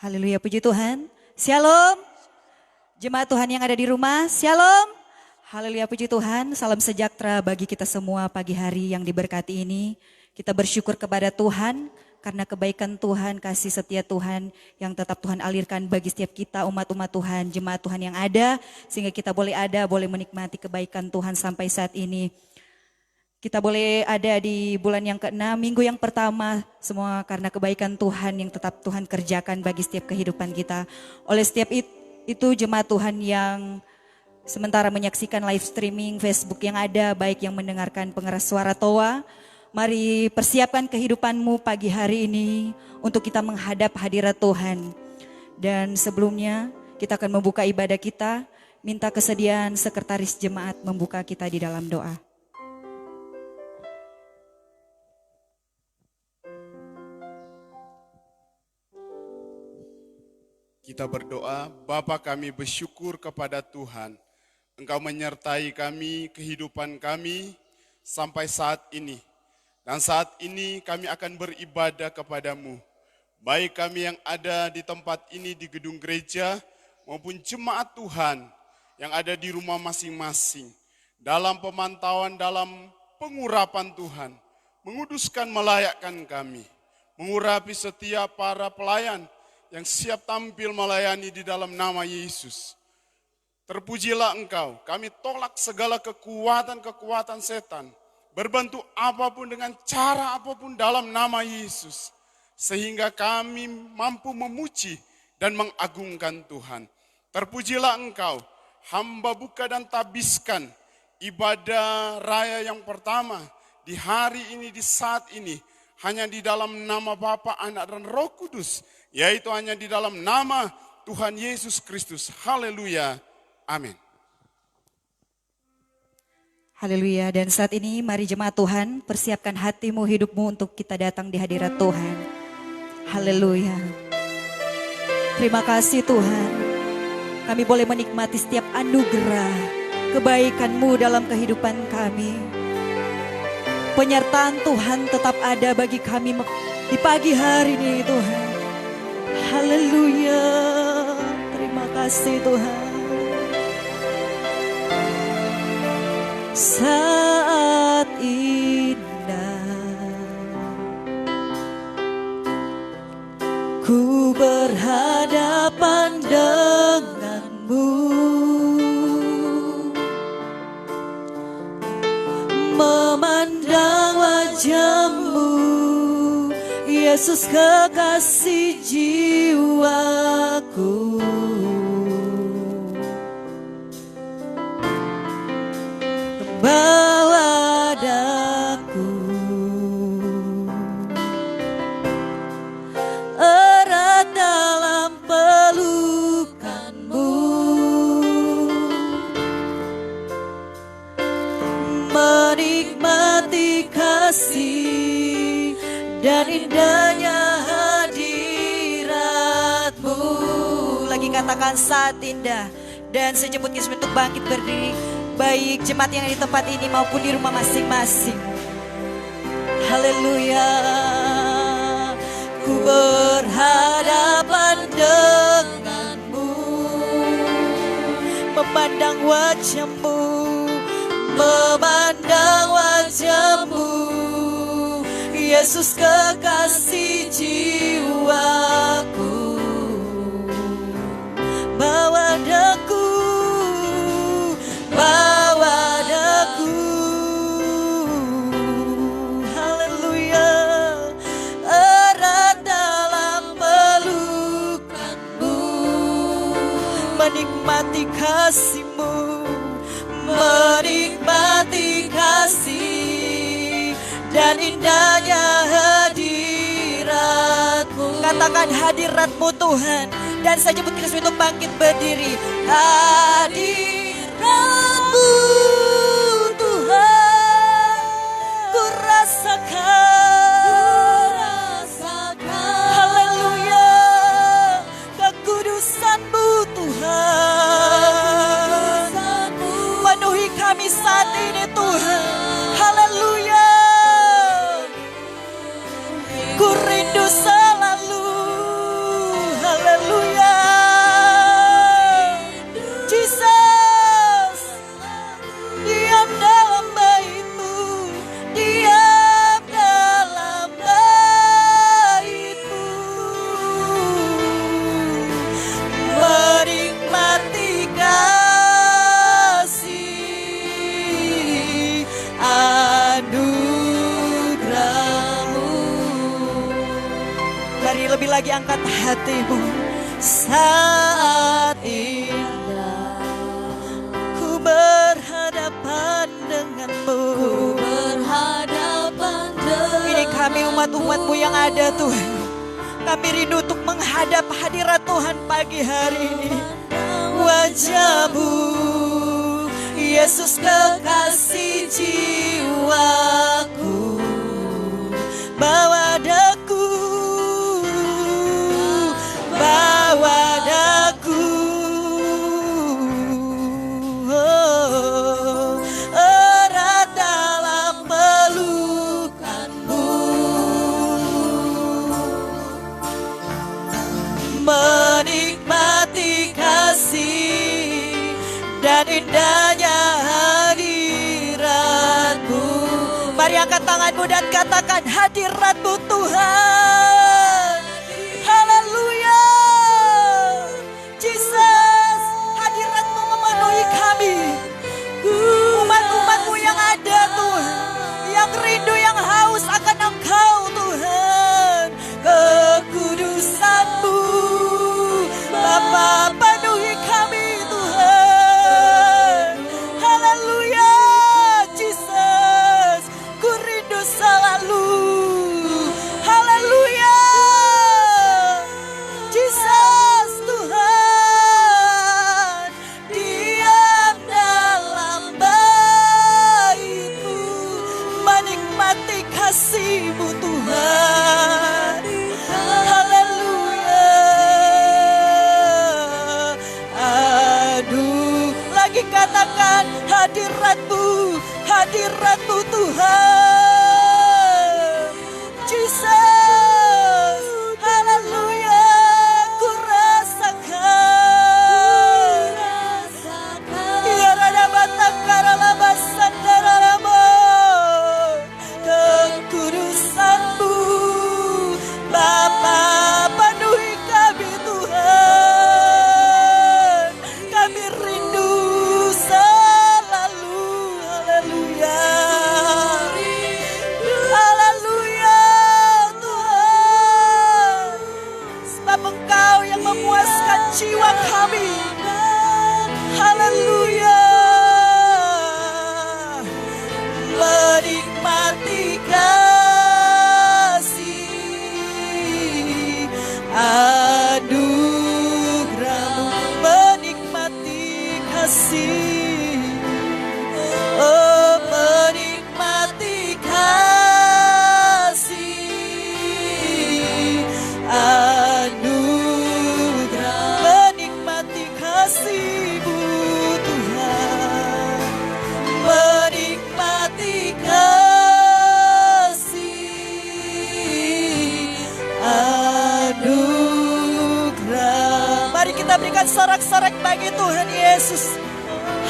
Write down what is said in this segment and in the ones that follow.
Haleluya, puji Tuhan. Shalom. Jemaat Tuhan yang ada di rumah, shalom. Haleluya, puji Tuhan. Salam sejahtera bagi kita semua pagi hari yang diberkati ini. Kita bersyukur kepada Tuhan karena kebaikan Tuhan, kasih setia Tuhan yang tetap Tuhan alirkan bagi setiap kita umat-umat Tuhan, jemaat Tuhan yang ada. Sehingga kita boleh menikmati kebaikan Tuhan sampai saat ini. Kita boleh ada di bulan yang ke-6, minggu yang pertama, semua karena kebaikan Tuhan yang tetap Tuhan kerjakan bagi setiap kehidupan kita. Oleh setiap itu jemaat Tuhan yang sementara menyaksikan live streaming Facebook yang ada, baik yang mendengarkan pengeras suara Toa, mari persiapkan kehidupanmu pagi hari ini untuk kita menghadap hadirat Tuhan. Dan sebelumnya kita akan membuka ibadah kita, minta kesediaan sekretaris jemaat membuka kita di dalam doa. Kita berdoa, Bapa kami bersyukur kepada Tuhan. Engkau menyertai kami, kehidupan kami sampai saat ini. Dan saat ini kami akan beribadah kepadamu. Baik kami yang ada di tempat ini di gedung gereja maupun jemaat Tuhan yang ada di rumah masing-masing. Dalam pemantauan, dalam pengurapan Tuhan. Menguduskan, melayakkan kami. Mengurapi setiap para pelayan yang siap tampil melayani di dalam nama Yesus. Terpujilah Engkau, kami tolak segala kekuatan-kekuatan setan, berbentuk apapun dengan cara apapun dalam nama Yesus. Sehingga kami mampu memuji dan mengagungkan Tuhan. Terpujilah Engkau, hamba buka dan tabiskan ibadah raya yang pertama di hari ini, di saat ini, hanya di dalam nama Bapa, Anak, dan Roh Kudus, yaitu hanya di dalam nama Tuhan Yesus Kristus. Haleluya. Amin. Haleluya. Dan saat ini mari jemaat Tuhan persiapkan hatimu, hidupmu untuk kita datang di hadirat Tuhan. Haleluya. Terima kasih Tuhan. Kami boleh menikmati setiap anugerah kebaikan-Mu dalam kehidupan kami. Penyertaan Tuhan tetap ada bagi kami di pagi hari ini Tuhan. Haleluya, terima kasih Tuhan. Saat indah ku berhadapan denganmu, memandang wajahmu, Yesus kekasih jiwaku. Bawa daku erat dalam pelukanmu, menikmati kasih dan indahnya hadirat-Mu. Lagi katakan saat indah. Dan sejemput Yesus untuk bangkit berdiri, baik jemaat yang ada di tempat ini maupun di rumah masing-masing. Haleluya. Ku berhadapan denganmu, memandang wajahmu, memandang wajahmu, Yesus kekasih jiwaku. Bawa daku, bawa daku, haleluya, erat dalam pelukanmu, menikmati kasih-Mu, menikmati kasih dan indahnya hadirat-Mu. Katakan hadirat-Mu Tuhan. Dan saya jemput Kristus untuk bangkit berdiri. Hadirat-Mu Tuhan, ku rasakan. Haleluya, kekudusan-Mu Tuhan, penuhi kami saat ini Tuhan. Haleluya, ku rindu selalu. Haleluya. Mari lebih lagi angkat hatimu. Saat indah ku berhadapan denganmu. Ini kami umat-umatmu yang ada Tuhan. Kami rindu untuk menghadap hadirat Tuhan pagi hari ini. Wajah-Mu Yesus kekasih jiwaku, bawa daku, bawa daku, erat dalam pelukanmu, menikmati kasih dan indahnya hadirat-Mu. Mari angkat tanganmu dan katakan hadirat-Mu Tuhan. Haleluya. Jesus, hadirat-Mu memenuhi kami. Umat-umat-Mu yang ada Tuhan, yang rindu, yang haus akan Engkau Tuhan. Kekudusan-Mu Bapa penuhi kami Tuhan. Haleluya Jesus, ku rindu selalu. Haleluya Jesus Tuhan, diam dalam bait-Mu, menikmati kasih-Mu Tuhan. Haleluya. Aduh, lagi katakan hadirat-Mu, hadirat-Mu Tuhan. Jesus, haleluya, ku rasakan. Ya rada batang karalaba sandaralaba, kekudusan-Mu Bapa penuhi kami Tuhan. Kami rindu selalu. Haleluya. Haleluya Tuhan. Sebab Engkau yang memuaskan jiwa kami. Haleluya. Menikmati kasih anugerah-Mu, menikmati kasih, oh menikmati kasih anugerah, menikmati kasih-Mu Tuhan, menikmati kasih anugerah. Mari kita berikan sorak-sorak bagi Tuhan Yesus.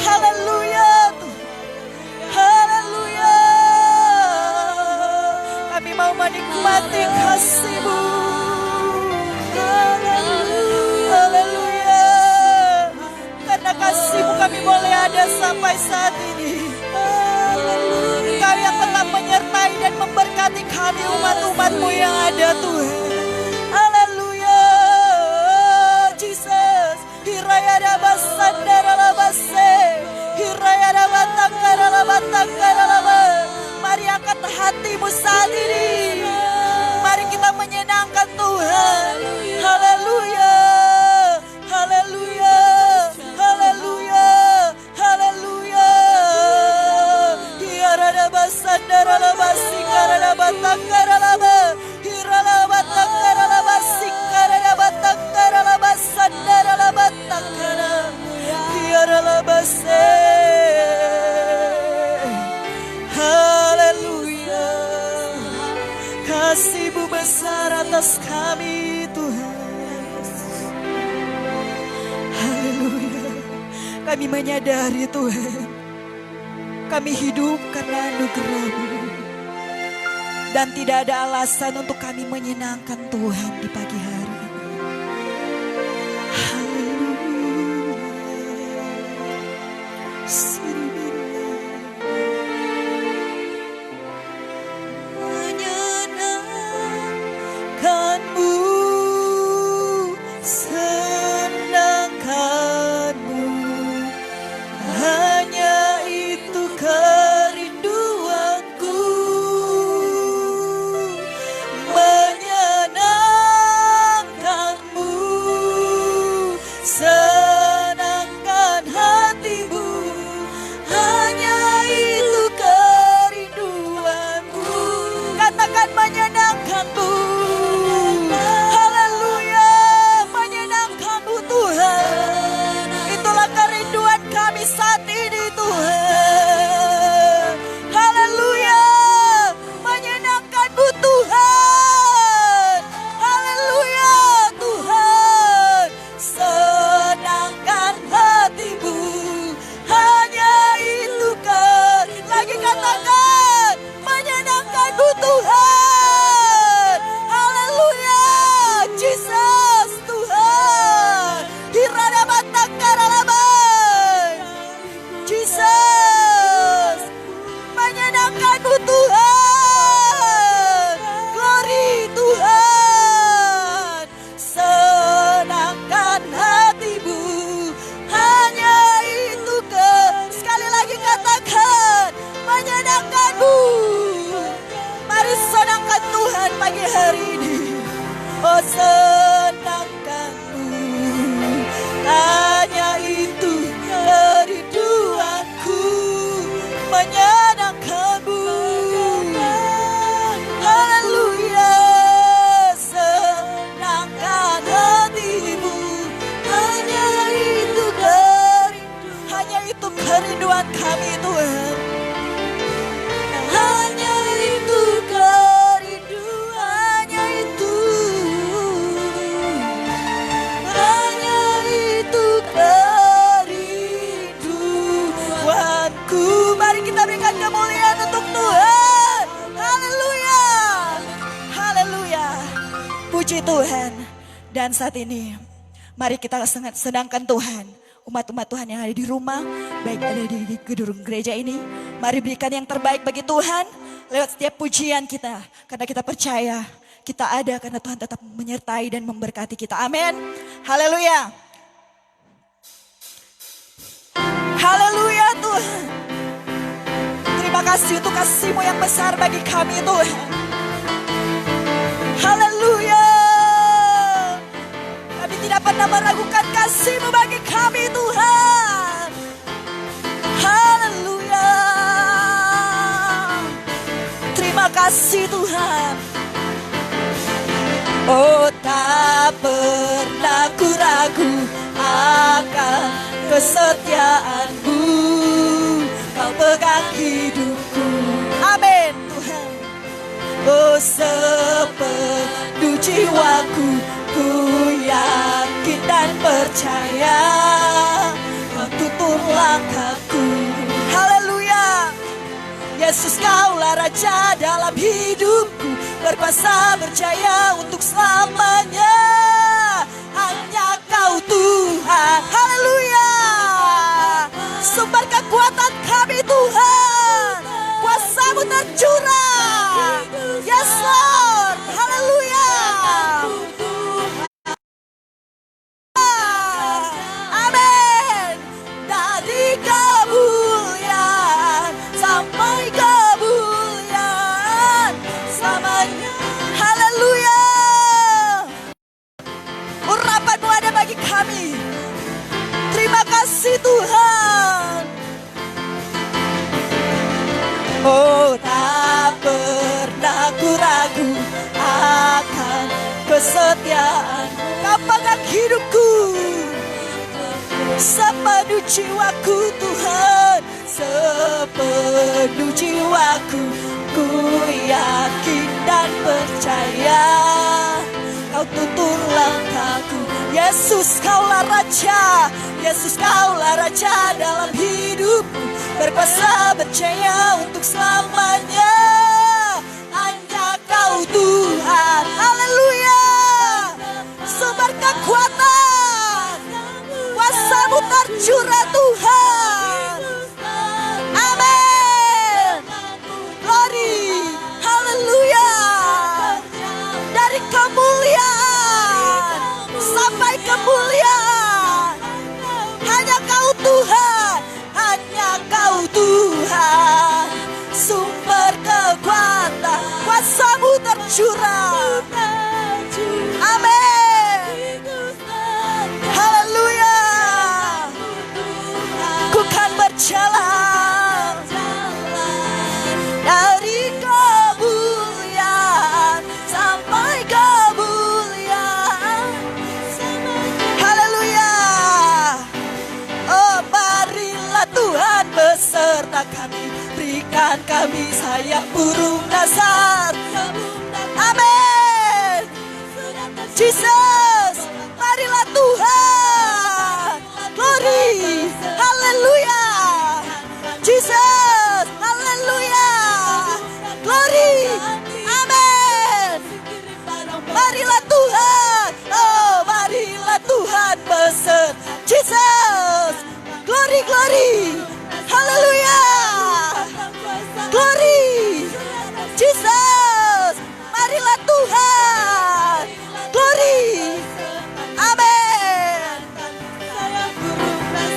Haleluya Tuhan. Haleluya. Kami mau menikmati kasih-Mu. Haleluya. Karena kasih-Mu kami boleh ada sampai saat ini. Kau yang tetap menyertai dan memberkati kami umat-umat-Mu yang ada Tuhan. Haleluya Jesus. Hirayada basandaralabase, hirayada batangkaralaba. Mari angkat hatimu saat ini. Mari kita menyenangkan Tuhan. Haleluya. Haleluya. Haleluya. Haleluya. Hirayada basandaralaba, sikarada batangkaralaba. Hirayada batangkaralaba, sikarada batangkaralaba, sandaralaba tangkara. Hiralabase. Haleluya. Kasih-Mu besar atas kami Tuhan. Haleluya. Kami menyadari Tuhan, kami hidup karena anugerah-Mu. Dan tidak ada alasan untuk kami menyenangkan Tuhan di pagi hari. Haleluya. Menyenangkan-Mu senangkanmu. Hanya itu kerinduanku, menyenangkanmu. Haleluya, senangkan hatimu. Hanya itu kerinduan kami Tuhan. Hanya itu kerinduannya itu. Hanya itu kerinduanku. Mari kita berikan kemuliaan untuk Tuhan. Haleluya. Haleluya. Puji Tuhan. Dan saat ini mari kita sedangkan Tuhan. Umat-umat Tuhan yang ada di rumah, baik ada di gedung gereja ini, mari berikan yang terbaik bagi Tuhan lewat setiap pujian kita. Karena kita percaya kita ada karena Tuhan tetap menyertai dan memberkati kita. Amin. Haleluya. Haleluya Tuhan. Terima kasih untuk kasih-Mu yang besar bagi kami Tuhan. Haleluya. Kami tidak pernah meragukan kasih-Mu bagi kami Tuhan. Haleluya. Terima kasih Tuhan. Oh, tak pernah ku ragu akan kesetiaan-Mu. Kau pegang hidupku. Amin Tuhan. Oh, sepenuh jiwaku ku yakin dan percaya Kau tutur langkahku. Haleluya. Yesus Kaulah Raja dalam hidupku, berkuasa berjaya untuk selamanya. Hanya Kau Tuhan. Haleluya. Sumber kekuatan kami Tuhan, kuasa-Mu tercurah. Yes Lord. Haleluya. Amin. Dari kemuliaan sampai kemuliaan selamanya. Haleluya. Urapan-Mu ada bagi kami. Terima kasih Tuhan. Oh, tak pernah ku ragu akan kesetiaan-Mu. Kau pegang hidupku, sepenuh jiwaku Tuhan, sepenuh jiwaku. Ku yakin dan percaya Kau tutur langkahku. Yesus Kaulah Raja, Yesus Kaulah Raja dalam hidupku, berkuasa berjaya untuk selamanya. Hanya Kau Tuhan. Haleluya. Sumber kekuatan, kuasa-Mu tercurah Tuhan. Amin. Glory. Haleluya. Dari kemuliaan sampai kemuliaan, hanya Kau Tuhan. Hanya Kau Tuhan. Sumber kekuatan, kuasa-Mu tercurah. Amin. Haleluya. Ku kan berjalan dari kemuliaan sampai kemuliaan. Haleluya. Oh, marilah Tuhan beserta kami, berikan kami sayap burung dasar. Amin. Jesus, marilah Tuhan. Glory. Haleluya. Jesus, haleluya. Glory. Amin. Marilah Tuhan. Oh, marilah Tuhan beserta. Jesus. Glory, glory. Haleluya. Glory. Jesus. Marilah Tuhan. Glory. Amin.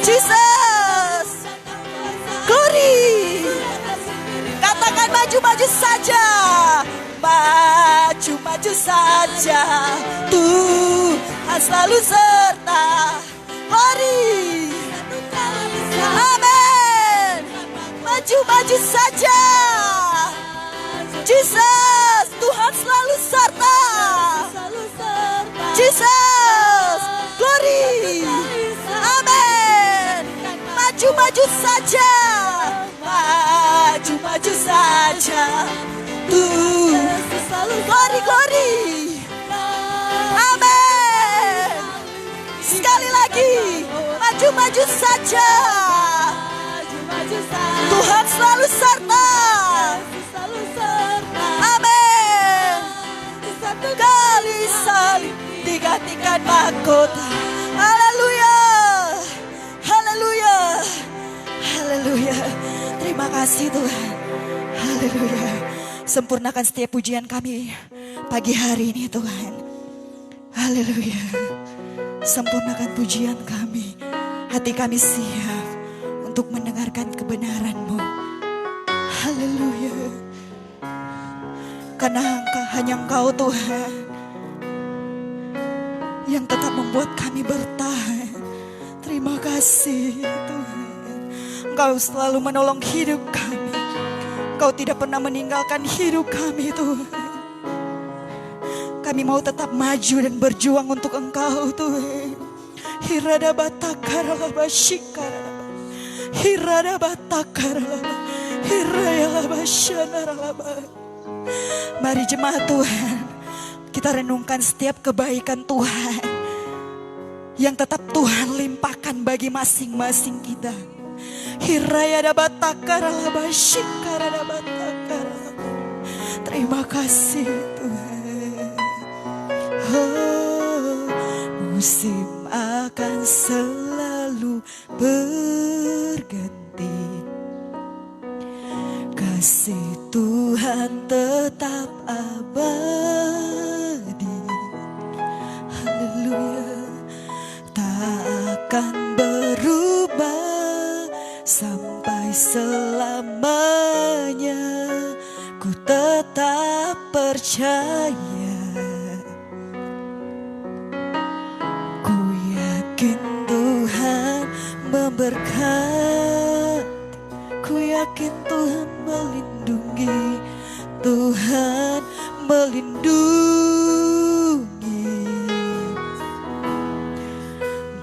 Jesus. Glory. maju saja. Tuhan selalu serta. Mari, amin. Maju saja. Jesus, Tuhan selalu serta. Jesus, glory. Amin. Maju saja. Maju saja. Glory. Amin. Sekali lagi, maju saja. Tuhan selalu serta. Amin. Kali salib digantikan mahkota. Haleluya. Haleluya. Haleluya. Terima kasih Tuhan. Haleluya. Sempurnakan setiap pujian kami pagi hari ini Tuhan. Haleluya. Sempurnakan pujian kami. Hati kami siap untuk mendengarkan kebenaran-Mu. Haleluya. Karena hanya Engkau Tuhan yang tetap membuat kami bertahan. Terima kasih Tuhan. Engkau selalu menolong hidup kami. Engkau tidak pernah meninggalkan hidup kami Tuhan. Kami mau tetap maju dan berjuang untuk Engkau Tuhan. Hirada batakaralaba shikaralaba. Hirada batakaralaba. Hirayalaba shanaralaba. Mari jemaat Tuhan, kita renungkan setiap kebaikan Tuhan yang tetap Tuhan limpahkan bagi masing-masing kita. Hirayada batakaralaba shikarada batakaralaba. Terima kasih Tuhan. Oh, musim akan selalu berganti. Kasih Tuhan tetap abadi. Haleluya. Tak akan berubah sampai selamanya. Ku tetap percaya. Ku yakin Tuhan memberkati. Ku yakin Tuhan melindungi. Tuhan melindungi.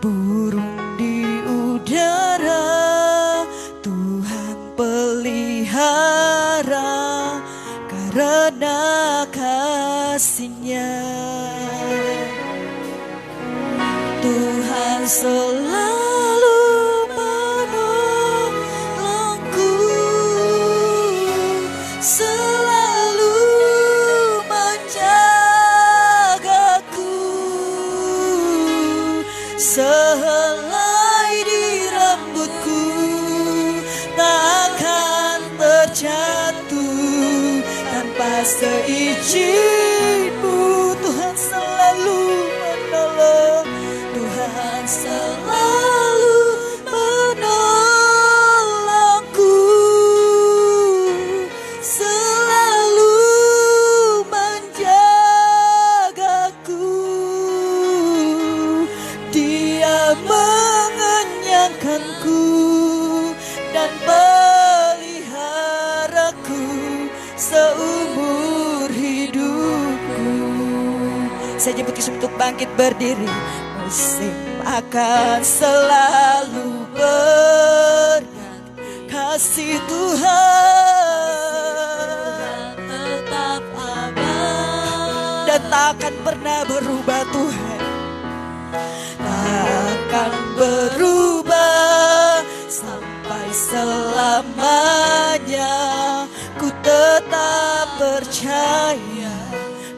Burung di udara Tuhan pelihara karena kasih-Nya. Tuhan selalu menolongku, selalu menjagaku. Sehelai di rambutku takkan terjatuh tanpa seizin-Mu. Tuhan selalu menolong. Tuhan selalu menolongku, selalu menjagaku. Dia mengenyangkanku dan peliharaku seumur hidupku. Saya jemput Yesus untuk bangkit berdiri. Musim akan selalu berganti. Kasih Tuhan tetap abadi dan tak akan pernah berubah Tuhan. Tak akan berubah sampai selamanya. Ku tetap percaya.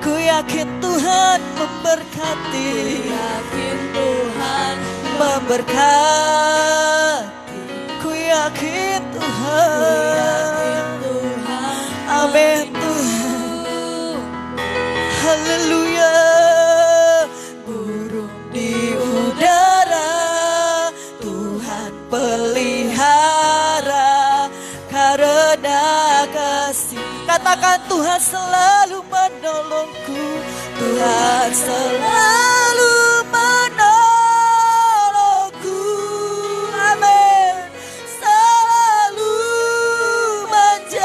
Ku yakin Tuhan memberkati. Yakin Tuhan memberkati. Ku yakin Tuhan. Amin Tuhan. Haleluya. Burung di udara Tuhan pelihara karena kasih. Katakan Tuhan selalu menolongku. Tuhan selalu menolongku. Amin. Selalu menjagaku.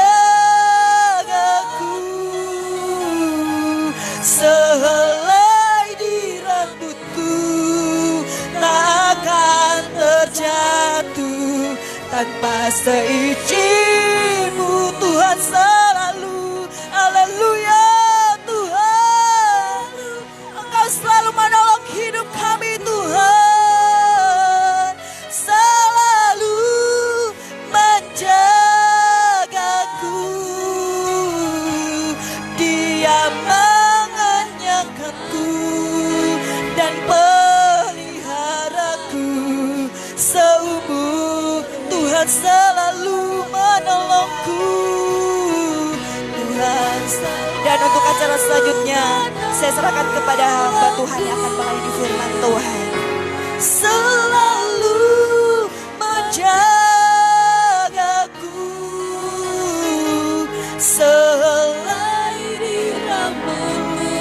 Sehelai di rambutku tak akan terjatuh tanpa seizin-Mu. Tuhan selalu, haleluya Tuhan, Engkau selalu menolong hidup kami Tuhan, selalu menjagaku. Dia mengenyangkanku dan peliharaku seumur. Tuhan selalu menolongku. Tuhan dan untuk acara selanjutnya saya serahkan kepada hamba Tuhan yang akan melayani firman Tuhan. Selalu menjagaku, selai di rambutmu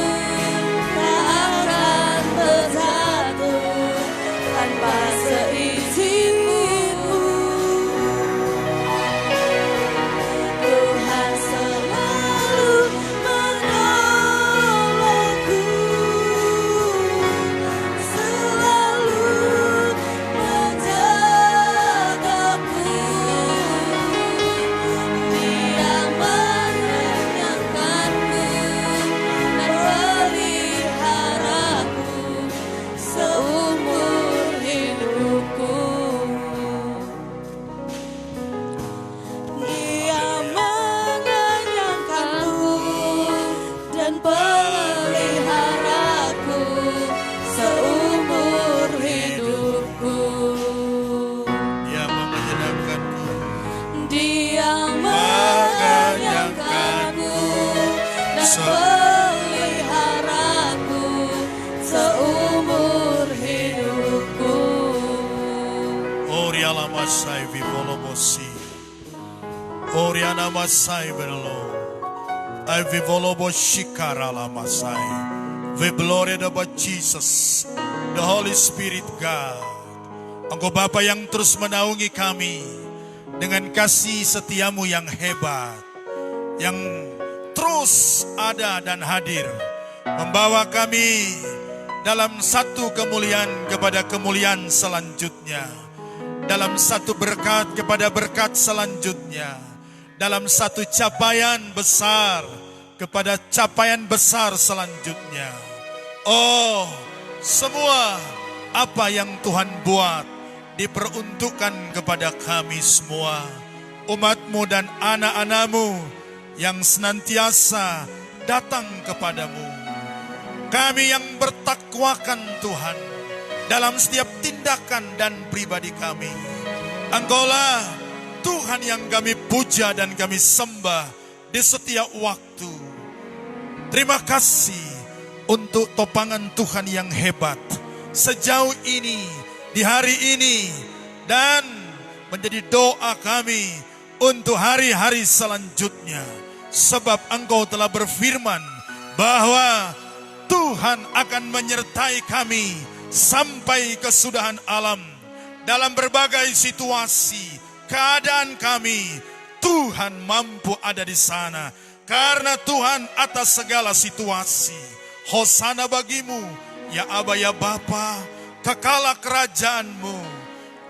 tak akan terjatuh tanpa seizin-Mu. Tuhan selalu menolongku, selalu menjagaku. Dia mengenyangkanku dan peliharaku seumur hidupku. Dia mengenyangkanku dan peliharaku seumur hidupku. Dia menyenangkanku. Dia mengenyangkanku dan peliharaku seumur hidupku. Oriala masai vivolobosi. Oriana masai velo. I vivoloboshikara masai. We glory about Jesus, the Holy Spirit God. Engkau Bapa yang terus menaungi kami dengan kasih setiamu yang hebat, yang terus ada dan hadir, membawa kami dalam satu kemuliaan kepada kemuliaan selanjutnya, dalam satu berkat kepada berkat selanjutnya, dalam satu capaian besar kepada capaian besar selanjutnya. Oh, semua apa yang Tuhan buat diperuntukkan kepada kami semua, umat-Mu dan anak-anak-Mu yang senantiasa datang kepadamu. Kami yang bertakwakan Tuhan dalam setiap tindakan dan pribadi kami. Engkaulah Tuhan yang kami puja dan kami sembah di setiap waktu. Terima kasih untuk topangan Tuhan yang hebat sejauh ini, di hari ini, dan menjadi doa kami untuk hari-hari selanjutnya. Sebab Engkau telah berfirman bahwa Tuhan akan menyertai kami sampai kesudahan alam. Dalam berbagai situasi, keadaan kami, Tuhan mampu ada di sana. Karena Tuhan atas segala situasi. Hosana bagimu, ya Aba ya Bapa, kekala kerajaanmu.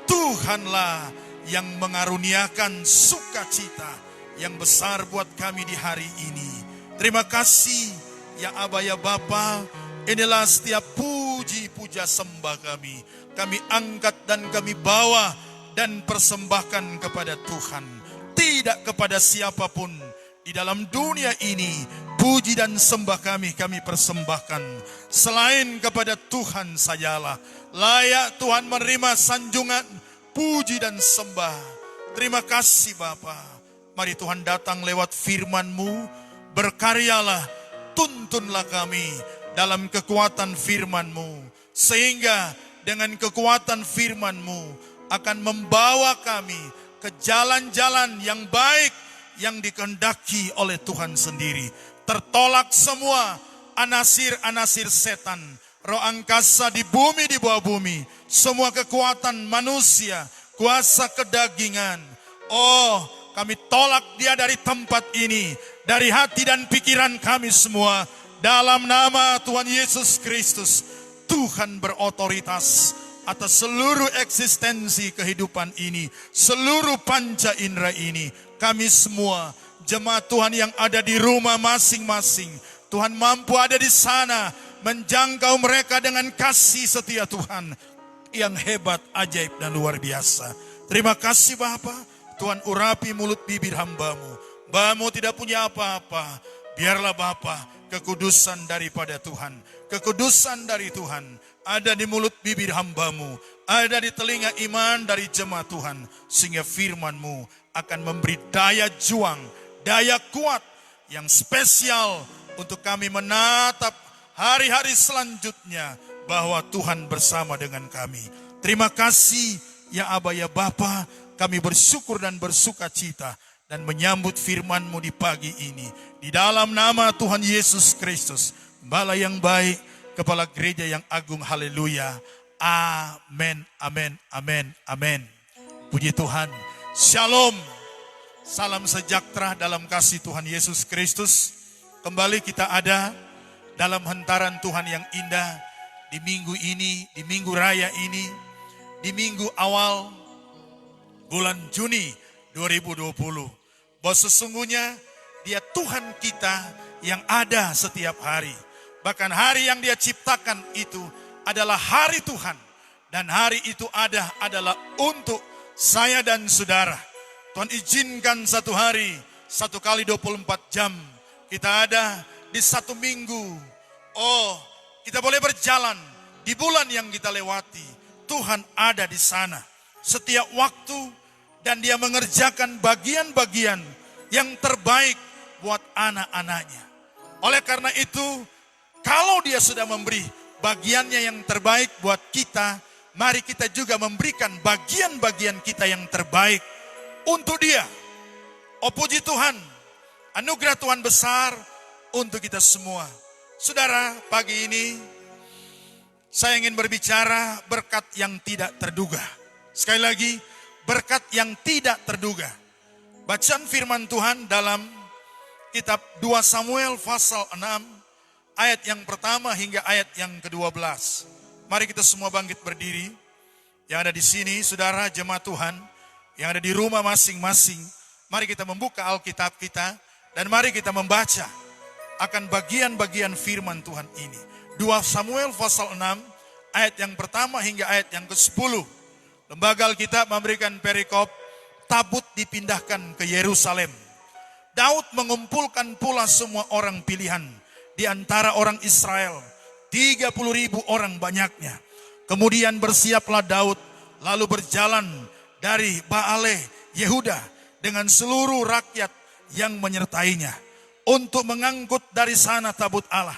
Tuhanlah yang mengaruniakan sukacita yang besar buat kami di hari ini. Terima kasih ya Aba ya Bapa. Inilah setiap puji puja sembah kami. Kami angkat dan kami bawa dan persembahkan kepada Tuhan. Tidak kepada siapapun di dalam dunia ini. Puji dan sembah kami persembahkan selain kepada Tuhan sajalah. Layak Tuhan menerima sanjungan, puji dan sembah. Terima kasih Bapa. Mari Tuhan datang lewat firman-Mu. Berkaryalah, tuntunlah kami dalam kekuatan firman-Mu. Sehingga dengan kekuatan firman-Mu akan membawa kami ke jalan-jalan yang baik yang dikehendaki oleh Tuhan sendiri. Tertolak semua anasir-anasir setan, roh angkasa di bumi, di bawah bumi, semua kekuatan manusia, kuasa kedagingan. Oh, kami tolak dia dari tempat ini, dari hati dan pikiran kami semua. Dalam nama Tuhan Yesus Kristus, Tuhan berotoritas atas seluruh eksistensi kehidupan ini, seluruh panca indera ini. Kami semua, jemaat Tuhan yang ada di rumah masing-masing, Tuhan mampu ada di sana, menjangkau mereka dengan kasih setia Tuhan yang hebat, ajaib, dan luar biasa. Terima kasih Bapa. Tuhan urapi mulut bibir hambamu. Hambamu tidak punya apa-apa. Biarlah Bapa, kekudusan daripada Tuhan, kekudusan dari Tuhan ada di mulut bibir hambamu, ada di telinga iman dari jemaat Tuhan, sehingga firman-Mu akan memberi daya juang, daya kuat yang spesial untuk kami menatap hari-hari selanjutnya, bahwa Tuhan bersama dengan kami. Terima kasih ya Aba ya Bapa, kami bersyukur dan bersuka cita dan menyambut firman-Mu di pagi ini. Di dalam nama Tuhan Yesus Kristus, Gembala yang baik, Kepala Gereja yang agung, haleluya. Amin, amin, amin, amin. Puji Tuhan. Shalom. Salam sejahtera dalam kasih Tuhan Yesus Kristus. Kembali kita ada dalam hantaran Tuhan yang indah di minggu ini, di minggu raya ini, di minggu awal bulan Juni 2020. Bahwa sesungguhnya Dia Tuhan kita yang ada setiap hari. Bahkan hari yang Dia ciptakan itu adalah hari Tuhan. Dan hari itu adalah untuk saya dan saudara. Tuhan izinkan satu hari, 1 kali 24 jam. Kita ada di satu minggu. Oh, kita boleh berjalan di bulan yang kita lewati. Tuhan ada di sana setiap waktu. Dan Dia mengerjakan bagian-bagian yang terbaik buat anak-anaknya. Oleh karena itu, kalau Dia sudah memberi bagiannya yang terbaik buat kita, mari kita juga memberikan bagian-bagian kita yang terbaik untuk Dia. Oh puji Tuhan, anugerah Tuhan besar untuk kita semua. Saudara, pagi ini saya ingin berbicara berkat yang tidak terduga. Sekali lagi, berkat yang tidak terduga. Bacaan firman Tuhan dalam kitab 2 Samuel pasal 6 ayat yang pertama hingga ayat yang ke-12. Mari kita semua bangkit berdiri. Yang ada di sini, saudara jemaat Tuhan, yang ada di rumah masing-masing, mari kita membuka Alkitab kita dan mari kita membaca akan bagian-bagian firman Tuhan ini. 2 Samuel pasal 6 ayat yang pertama hingga ayat yang ke-10. Lembaga Alkitab memberikan perikop, tabut dipindahkan ke Yerusalem. Daud mengumpulkan pula semua orang pilihan di antara orang Israel, 30.000 orang banyaknya. Kemudian bersiaplah Daud, lalu berjalan dari Baale Yehuda dengan seluruh rakyat yang menyertainya untuk mengangkut dari sana tabut Allah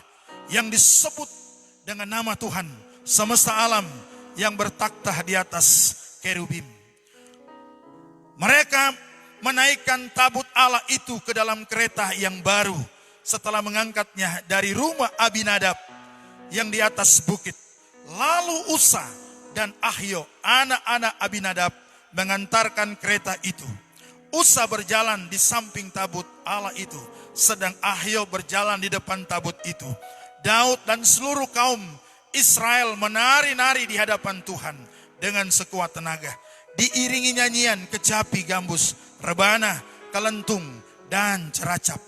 yang disebut dengan nama Tuhan semesta alam yang bertakhta di atas kerubim. Mereka menaikkan tabut Allah itu ke dalam kereta yang baru setelah mengangkatnya dari rumah Abinadab yang di atas bukit. Lalu Usa dan Ahio, anak-anak Abinadab, mengantarkan kereta itu. Usa berjalan di samping tabut Allah itu, sedang Ahio berjalan di depan tabut itu. Daud dan seluruh kaum Israel menari-nari di hadapan Tuhan dengan sekuat tenaga. Diiringi nyanyian, kecapi, gambus, rebana, kelentung, dan ceracap.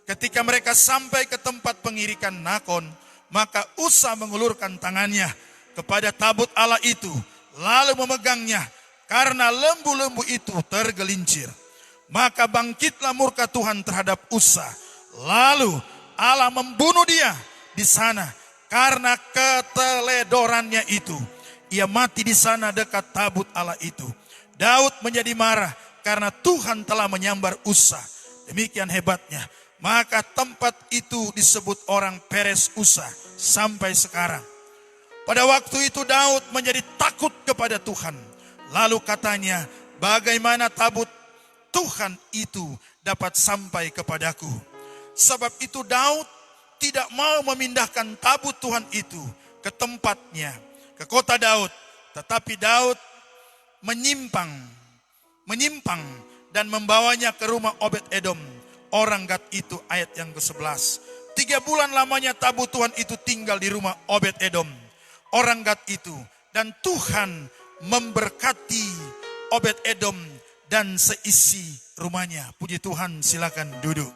Ketika mereka sampai ke tempat pengirikan Nakon, maka Usa mengulurkan tangannya kepada tabut Allah itu, lalu memegangnya karena lembu-lembu itu tergelincir. Maka bangkitlah murka Tuhan terhadap Usa. Lalu Allah membunuh dia di sana karena keteledorannya itu. Ia mati di sana dekat tabut Allah itu. Daud menjadi marah karena Tuhan telah menyambar Usa. Demikian hebatnya. Maka tempat itu disebut orang Peres Usa sampai sekarang. Pada waktu itu Daud menjadi takut kepada Tuhan. Lalu katanya, bagaimana tabut Tuhan itu dapat sampai kepadaku? Sebab itu Daud tidak mau memindahkan tabut Tuhan itu ke tempatnya, ke kota Daud. Tetapi Daud menyimpang dan membawanya ke rumah Obed-Edom, orang Gad itu. Ayat yang ke-11. 3 bulan lamanya tabut Tuhan itu tinggal di rumah Obed-Edom, orang Gad itu. Dan Tuhan memberkati Obed-Edom dan seisi rumahnya. Puji Tuhan, silakan duduk.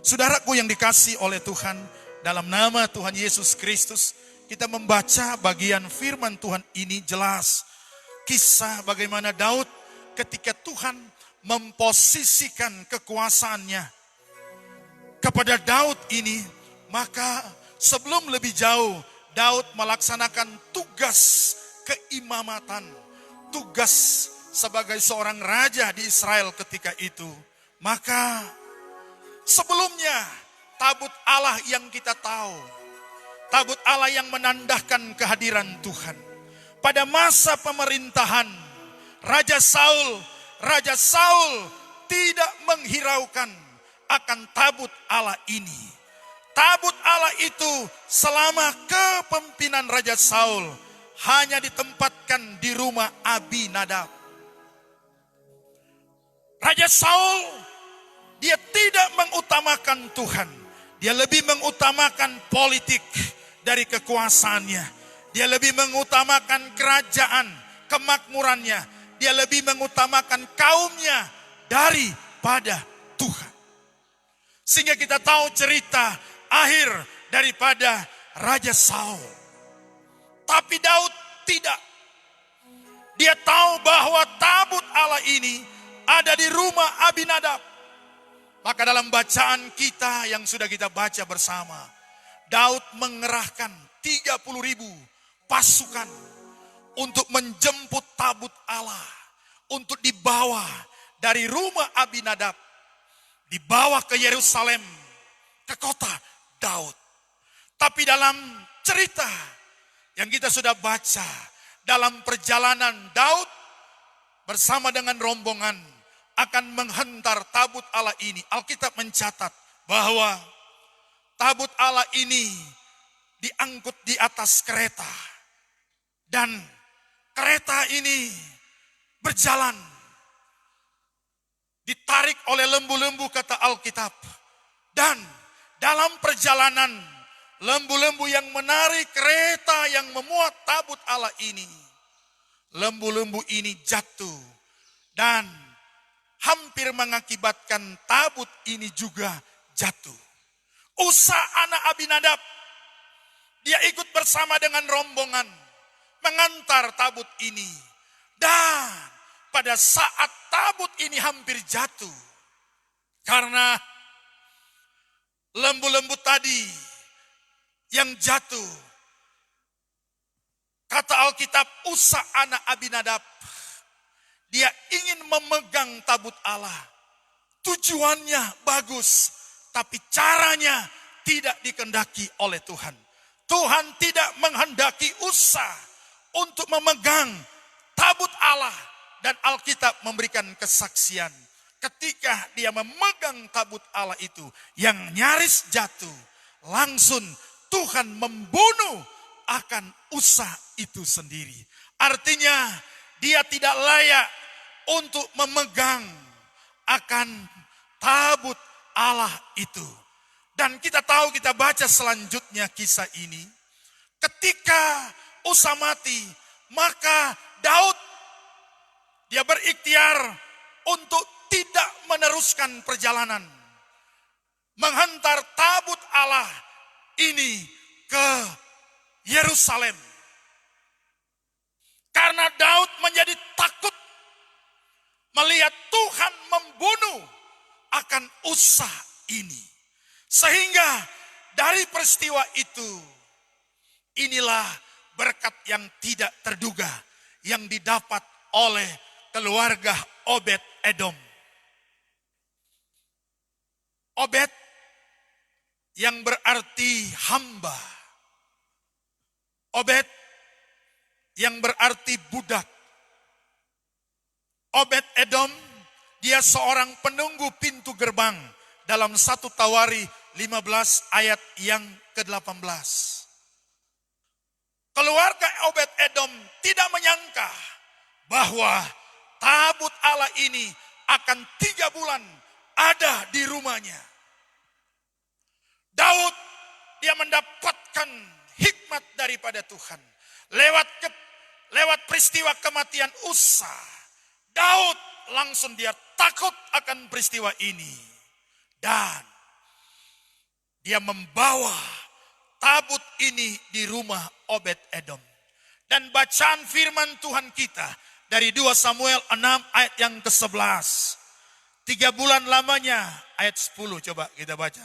Saudaraku yang dikasihi oleh Tuhan, dalam nama Tuhan Yesus Kristus, kita membaca bagian firman Tuhan ini jelas. Kisah bagaimana Daud ketika Tuhan memposisikan kekuasaannya kepada Daud ini, maka sebelum lebih jauh Daud melaksanakan tugas keimamatan, tugas sebagai seorang raja di Israel ketika itu. Maka sebelumnya tabut Allah yang kita tahu, tabut Allah yang menandakan kehadiran Tuhan. Pada masa pemerintahan Raja Saul tidak menghiraukan akan tabut Allah ini. Tabut Allah itu selama kepemimpinan Raja Saul hanya ditempatkan di rumah Abinadab. Raja Saul, dia tidak mengutamakan Tuhan. Dia lebih mengutamakan politik dari kekuasaannya. Dia lebih mengutamakan kerajaan, kemakmurannya. Dia lebih mengutamakan kaumnya daripada Tuhan. Sehingga kita tahu cerita akhir daripada Raja Saul. Tapi Daud tidak. Dia tahu bahwa tabut Allah ini ada di rumah Abinadab. Maka dalam bacaan kita yang sudah kita baca bersama, Daud mengerahkan 30.000 pasukan untuk menjemput tabut Allah, untuk dibawa dari rumah Abinadab, dibawa ke Yerusalem, ke kota Daud. Tapi dalam cerita yang kita sudah baca, dalam perjalanan Daud bersama dengan rombongan akan menghantar tabut Allah ini, Alkitab mencatat bahwa tabut Allah ini diangkut di atas kereta. Dan kereta ini berjalan, ditarik oleh lembu-lembu kata Alkitab. Dan dalam perjalanan, lembu-lembu yang menarik kereta yang memuat tabut Allah ini, lembu-lembu ini jatuh dan hampir mengakibatkan tabut ini juga jatuh. Usa anak Abinadab, dia ikut bersama dengan rombongan mengantar tabut ini. Dan pada saat tabut ini hampir jatuh, karena lembu-lembu tadi yang jatuh, kata Alkitab, Usa anak Abinadab, dia ingin memegang tabut Allah. Tujuannya bagus, tapi caranya tidak dikehendaki oleh Tuhan. Tuhan tidak menghendaki Usa untuk memegang tabut Allah. Dan Alkitab memberikan kesaksian. Ketika dia memegang tabut Allah itu yang nyaris jatuh, langsung Tuhan membunuh akan Usa itu sendiri. Artinya dia tidak layak untuk memegang akan tabut Allah itu. Dan kita tahu, kita baca selanjutnya kisah ini. Ketika Usa mati, maka Daud dia berikhtiar untuk tidak meneruskan perjalanan, menghantar tabut Allah ini ke Yerusalem. Karena Daud menjadi takut melihat Tuhan membunuh akan Usa ini. Sehingga dari peristiwa itu, inilah berkat yang tidak terduga yang didapat oleh keluarga Obed-Edom. Obed yang berarti hamba. Obed yang berarti budak. Obed-Edom, dia seorang penunggu pintu gerbang dalam 1 Tawari 15 ayat yang ke-18. Keluarga Obed Edom tidak menyangka bahwa tabut Allah ini akan 3 bulan ada di rumahnya. Daud, dia mendapatkan hikmat daripada Tuhan. Lewat peristiwa kematian Ussa, Daud langsung dia takut akan peristiwa ini. Dan dia membawa tabut ini di rumah Obed Edom. Dan bacaan firman Tuhan kita dari 2 Samuel 6 ayat yang ke-11. 3 bulan lamanya, ayat 10 coba kita baca.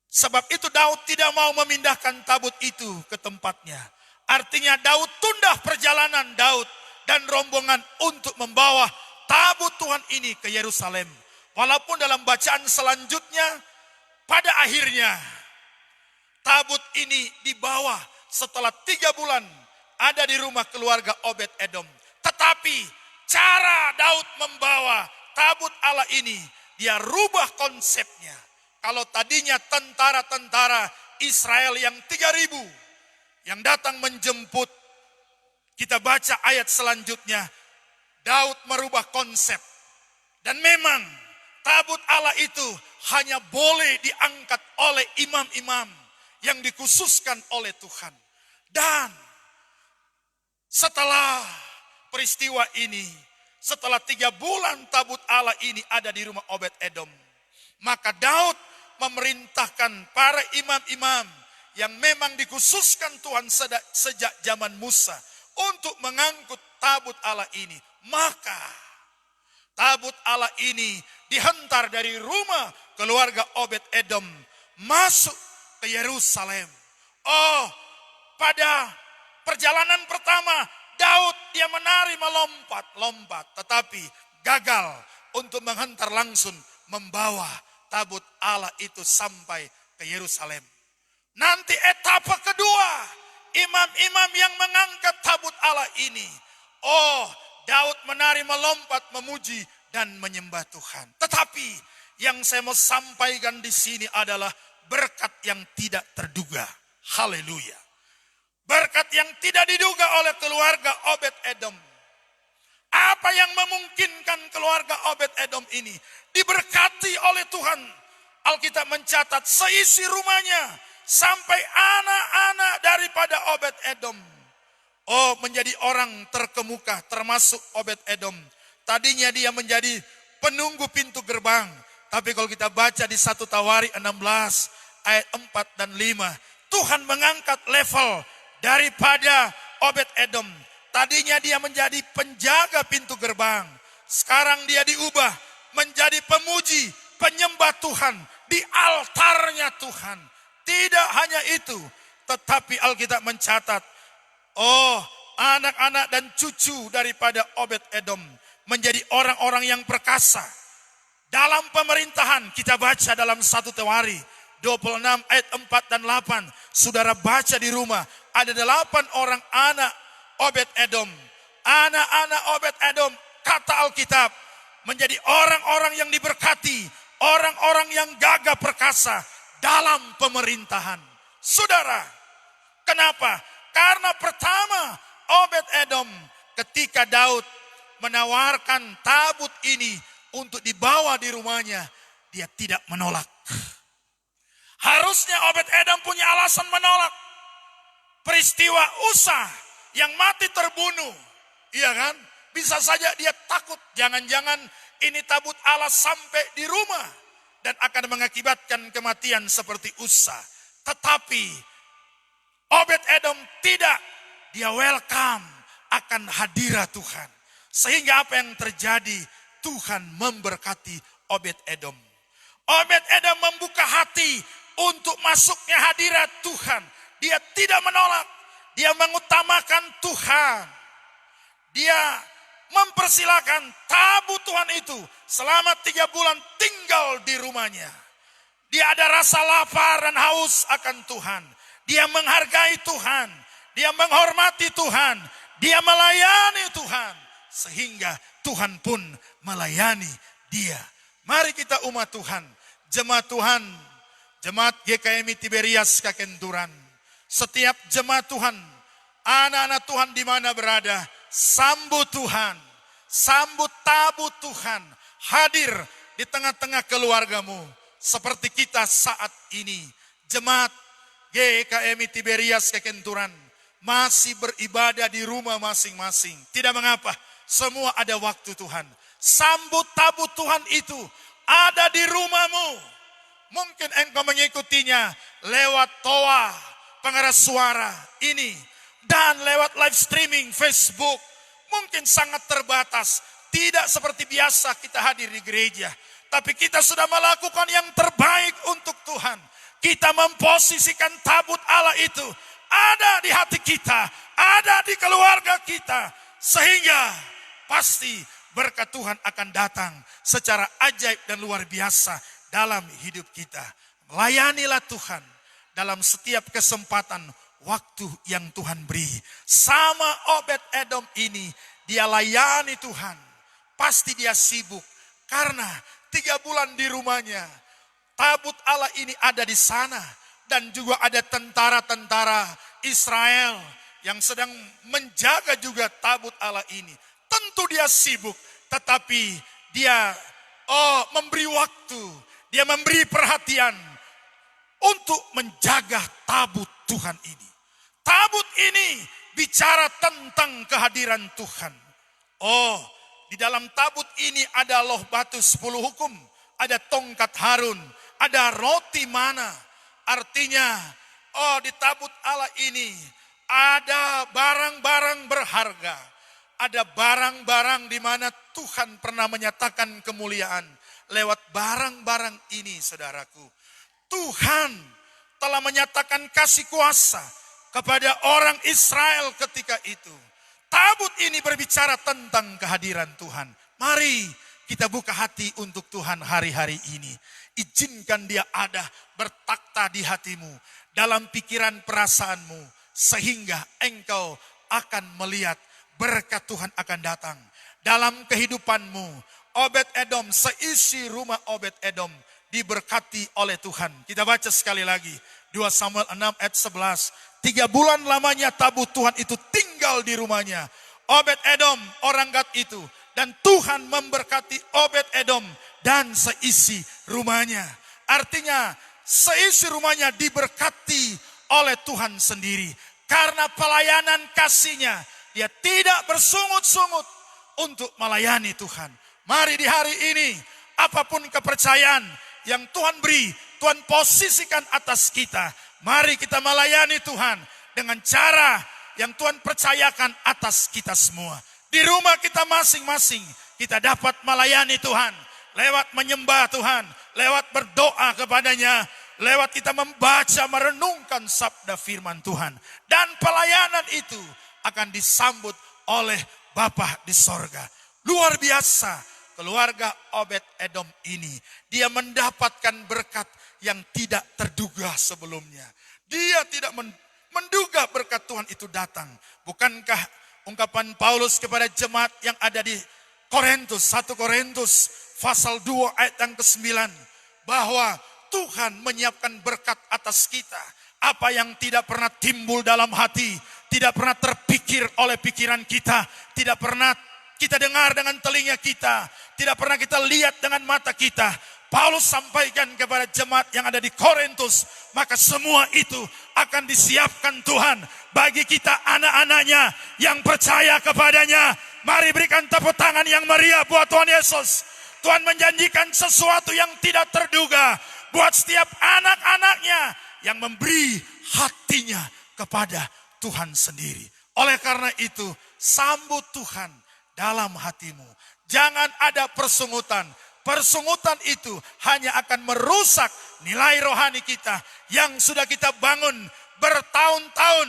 Sebab itu Daud tidak mau memindahkan tabut itu ke tempatnya. Artinya Daud tunda perjalanan Daud dan rombongan untuk membawa tabut Tuhan ini ke Yerusalem. Walaupun dalam bacaan selanjutnya, pada akhirnya tabut ini dibawa setelah 3 bulan ada di rumah keluarga Obed Edom. Tetapi cara Daud membawa tabut Allah ini, dia rubah konsepnya. Kalau tadinya tentara-tentara Israel yang 3.000 yang datang menjemput, kita baca ayat selanjutnya, Daud merubah konsep. Dan memang tabut Allah itu hanya boleh diangkat oleh imam-imam yang dikhususkan oleh Tuhan. Dan setelah peristiwa ini, setelah 3 bulan tabut Allah ini ada di rumah Obed Edom, maka Daud memerintahkan para imam-imam yang memang dikhususkan Tuhan sejak zaman Musa untuk mengangkut tabut Allah ini. Maka tabut Allah ini dihentar dari rumah keluarga Obed Edom masuk ke Yerusalem. Oh, pada perjalanan pertama Daud dia menari melompat, tetapi gagal untuk menghentar langsung membawa tabut Allah itu sampai ke Yerusalem. Nanti etapa kedua, imam-imam yang mengangkat tabut Allah ini. Oh, Daud menari melompat memuji dan menyembah Tuhan. Tetapi yang saya mau sampaikan di sini adalah berkat yang tidak terduga. Haleluya. Berkat yang tidak diduga oleh keluarga Obed Edom. Apa yang memungkinkan keluarga Obed Edom ini diberkati oleh Tuhan? Alkitab mencatat seisi rumahnya sampai anak-anak daripada Obed Edom. Oh, menjadi orang terkemuka termasuk Obed Edom. Tadinya dia menjadi penunggu pintu gerbang. Tapi kalau kita baca di 1 Tawarikh 16 ayat 4 dan 5. Tuhan mengangkat level daripada Obed Edom. Tadinya dia menjadi penjaga pintu gerbang. Sekarang dia diubah menjadi pemuji, penyembah Tuhan di altarnya Tuhan. Tidak hanya itu, tetapi Alkitab mencatat, oh, anak-anak dan cucu daripada Obed Edom menjadi orang-orang yang perkasa. Dalam pemerintahan, kita baca dalam 1 Tawarikh 26 ayat 4 dan 8. Saudara baca di rumah, ada 8 orang anak Obed Edom. Anak-anak Obed Edom, kata Alkitab, menjadi orang-orang yang diberkati, orang-orang yang gagah perkasa dalam pemerintahan. Saudara, kenapa? Karena pertama, Obed Edom ketika Daud menawarkan tabut ini untuk dibawa di rumahnya, dia tidak menolak. Harusnya Obed Edom punya alasan menolak. Peristiwa Ussa yang mati terbunuh, iya kan? Bisa saja dia takut, jangan-jangan ini tabut Allah sampai di rumah dan akan mengakibatkan kematian seperti Ussa. Tetapi Obed Edom tidak, dia welcome akan hadirat Tuhan. Sehingga apa yang terjadi, Tuhan memberkati Obed Edom. Obed Edom membuka hati untuk masuknya hadirat Tuhan. Dia tidak menolak, dia mengutamakan Tuhan. Dia mempersilakan tabut Tuhan itu selama 3 bulan tinggal di rumahnya. Dia ada rasa lapar dan haus akan Tuhan. Dia menghargai Tuhan. Dia menghormati Tuhan. Dia melayani Tuhan. Sehingga Tuhan pun melayani dia. Mari kita umat Tuhan, jemaat Tuhan, Jemaat GKMI Tiberias Kakenturan, setiap jemaat Tuhan, anak-anak Tuhan di mana berada, sambut Tuhan, sambut tabut Tuhan, hadir di tengah-tengah keluargamu. Seperti kita saat ini, jemaat GKMI Tiberias Kakenturan masih beribadah di rumah masing-masing. Tidak mengapa, semua ada waktu Tuhan. Sambut tabut Tuhan itu ada di rumahmu. Mungkin engkau mengikutinya lewat toa, pengeras suara ini, dan lewat live streaming Facebook. Mungkin sangat terbatas, tidak seperti biasa kita hadir di gereja. Tapi kita sudah melakukan yang terbaik untuk Tuhan. Kita memposisikan tabut Allah itu ada di hati kita, ada di keluarga kita. Sehingga pasti berkat Tuhan akan datang secara ajaib dan luar biasa dalam hidup kita. Layanilah Tuhan dalam setiap kesempatan waktu yang Tuhan beri. Sama Obed Edom ini, dia layani Tuhan. Pasti dia sibuk karena 3 bulan di rumahnya. Tabut Allah ini ada di sana. Dan juga ada tentara-tentara Israel yang sedang menjaga juga tabut Allah ini. Tentu dia sibuk, tetapi dia memberi waktu. Dia memberi perhatian untuk menjaga tabut Tuhan ini. Tabut ini bicara tentang kehadiran Tuhan. Di dalam tabut ini ada loh batu 10 hukum. Ada tongkat Harun. Ada roti mana. Artinya, di tabut Allah ini ada barang-barang berharga. Ada barang-barang di mana Tuhan pernah menyatakan kemuliaan. Lewat barang-barang ini, saudaraku. Tuhan telah menyatakan kasih kuasa kepada orang Israel ketika itu. Tabut ini berbicara tentang kehadiran Tuhan. Mari kita buka hati untuk Tuhan hari-hari ini. Izinkan dia ada bertakhta di hatimu, dalam pikiran perasaanmu. Sehingga engkau akan melihat berkat Tuhan akan datang dalam kehidupanmu. Obed Edom, seisi rumah Obed Edom diberkati oleh Tuhan. Kita baca sekali lagi. 2 Samuel 6 ayat 11. 3 bulan lamanya tabut Tuhan itu tinggal di rumahnya. Obed Edom, orang Gad itu. Dan Tuhan memberkati Obed Edom dan seisi rumahnya. Artinya seisi rumahnya diberkati oleh Tuhan sendiri. Karena pelayanan kasihnya, dia tidak bersungut-sungut untuk melayani Tuhan. Mari di hari ini, apapun kepercayaan yang Tuhan beri, Tuhan posisikan atas kita. Mari kita melayani Tuhan dengan cara yang Tuhan percayakan atas kita semua. Di rumah kita masing-masing, kita dapat melayani Tuhan. Lewat menyembah Tuhan, lewat berdoa kepadanya, lewat kita membaca, merenungkan sabda firman Tuhan. Dan pelayanan itu akan disambut oleh Bapa di sorga. Luar biasa. Keluarga Obed Edom ini, dia mendapatkan berkat yang tidak terduga sebelumnya. Dia tidak menduga berkat Tuhan itu datang. Bukankah ungkapan Paulus kepada jemaat yang ada di Korintus, 1 Korintus pasal 2 ayat yang ke-9. Bahwa Tuhan menyiapkan berkat atas kita. Apa yang tidak pernah timbul dalam hati, tidak pernah terpikir oleh pikiran kita, tidak pernah kita dengar dengan telinga kita, tidak pernah kita lihat dengan mata kita. Paulus sampaikan kepada jemaat yang ada di Korintus, maka semua itu akan disiapkan Tuhan bagi kita anak-anaknya yang percaya kepadanya. Mari berikan tepuk tangan yang meriah buat Tuhan Yesus. Tuhan menjanjikan sesuatu yang tidak terduga buat setiap anak-anaknya yang memberi hatinya kepada Tuhan sendiri. Oleh karena itu, sambut Tuhan dalam hatimu. Jangan ada persungutan. Persungutan itu hanya akan merusak nilai rohani kita yang sudah kita bangun bertahun-tahun.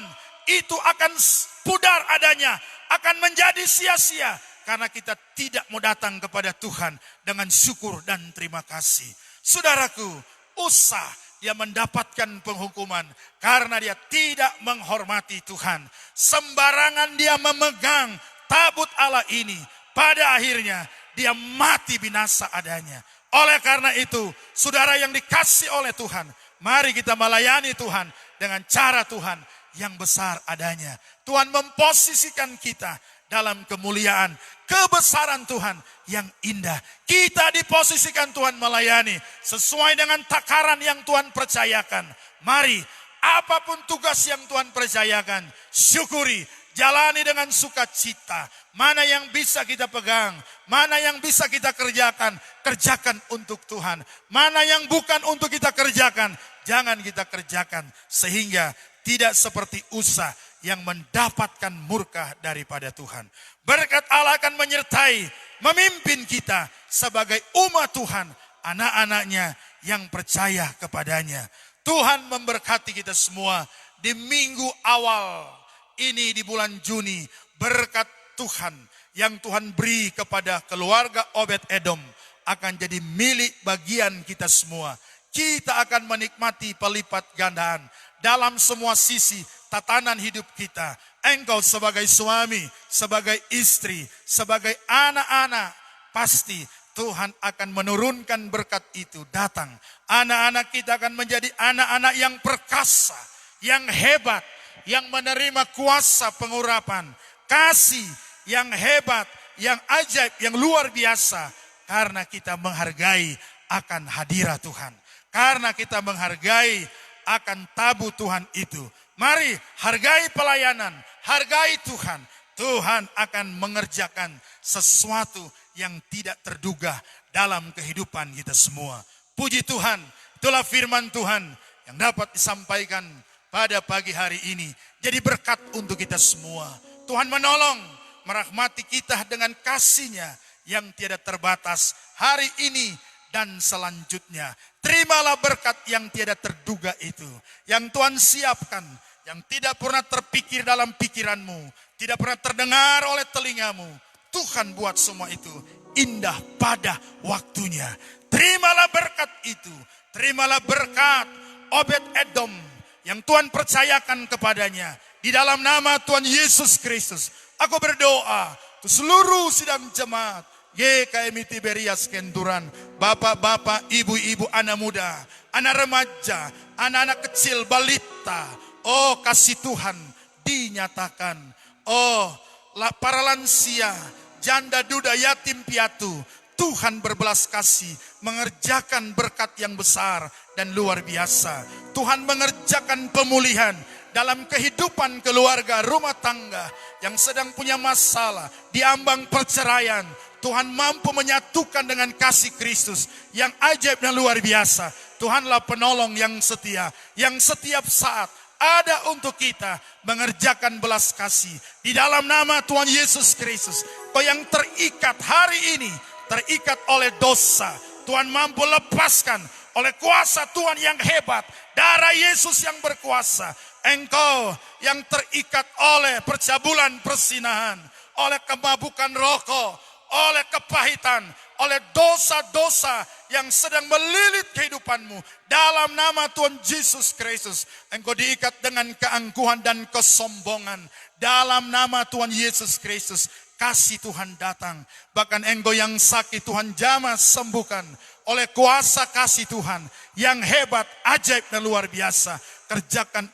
Itu akan pudar adanya, akan menjadi sia-sia karena kita tidak mau datang kepada Tuhan dengan syukur dan terima kasih. Saudaraku, usah dia mendapatkan penghukuman karena dia tidak menghormati Tuhan. Sembarangan dia memegang tabut Allah ini, pada akhirnya dia mati binasa adanya. Oleh karena itu, saudara yang dikasih oleh Tuhan, Mari kita melayani Tuhan dengan cara Tuhan yang besar adanya. Tuhan memposisikan kita dalam kemuliaan, kebesaran Tuhan yang indah. Kita diposisikan Tuhan melayani sesuai dengan takaran yang Tuhan percayakan. Mari, apapun tugas yang Tuhan percayakan, syukuri, jalani dengan sukacita. Mana yang bisa kita pegang, mana yang bisa kita kerjakan, kerjakan untuk Tuhan. Mana yang bukan untuk kita kerjakan, jangan kita kerjakan. Sehingga tidak seperti Usa yang mendapatkan murka daripada Tuhan. Berkat Allah akan menyertai, memimpin kita sebagai umat Tuhan, anak-anaknya yang percaya kepadanya. Tuhan memberkati kita semua di minggu awal ini di bulan Juni. Berkat Tuhan yang Tuhan beri kepada keluarga Obed Edom akan jadi milik bagian kita semua. Kita akan menikmati pelipat gandaan dalam semua sisi tatanan hidup kita. Engkau sebagai suami, sebagai istri, sebagai anak-anak, pasti Tuhan akan menurunkan berkat itu datang. Anak-anak kita akan menjadi anak-anak yang perkasa, yang hebat, yang menerima kuasa pengurapan, kasih yang hebat, yang ajaib, yang luar biasa. Karena kita menghargai akan hadirat Tuhan. Karena kita menghargai akan tabu Tuhan itu. Mari hargai pelayanan, hargai Tuhan. Tuhan akan mengerjakan sesuatu yang tidak terduga dalam kehidupan kita semua. Puji Tuhan, itulah firman Tuhan yang dapat disampaikan pada pagi hari ini. Jadi berkat untuk kita semua. Tuhan menolong, merahmati kita dengan kasih-Nya yang tiada terbatas hari ini dan selanjutnya. Terimalah berkat yang tiada terduga itu, yang Tuhan siapkan, yang tidak pernah terpikir dalam pikiranmu, tidak pernah terdengar oleh telingamu. Tuhan buat semua itu indah pada waktunya. Terimalah berkat itu, terimalah berkat Obed Edom yang Tuhan percayakan kepadanya. Di dalam nama Tuhan Yesus Kristus, aku berdoa untuk seluruh sidang jemaat GKMI Tiberias Kenturan, bapak-bapak, ibu-ibu, anak muda, anak remaja, anak-anak kecil, balita. Oh, kasih Tuhan dinyatakan. Oh, para lansia, janda, duda, yatim, piatu. Tuhan berbelas kasih, mengerjakan berkat yang besar dan luar biasa. Tuhan mengerjakan pemulihan dalam kehidupan keluarga, rumah tangga yang sedang punya masalah, diambang perceraian. Tuhan mampu menyatukan dengan kasih Kristus yang ajaib dan luar biasa. Tuhanlah penolong yang setia, yang setiap saat ada untuk kita mengerjakan belas kasih. Di dalam nama Tuhan Yesus Kristus, kau yang terikat hari ini, terikat oleh dosa, Tuhan mampu lepaskan oleh kuasa Tuhan yang hebat, darah Yesus yang berkuasa. Engkau yang terikat oleh percabulan persinahan, oleh kemabukan rokok, oleh kepahitan, oleh dosa-dosa yang sedang melilit kehidupanmu. Dalam nama Tuhan Yesus Kristus, engkau diikat dengan keangkuhan dan kesombongan. Dalam nama Tuhan Yesus Kristus, kasih Tuhan datang. Bahkan engkau yang sakit Tuhan jamah sembuhkan oleh kuasa kasih Tuhan yang hebat, ajaib dan luar biasa. Kerjakan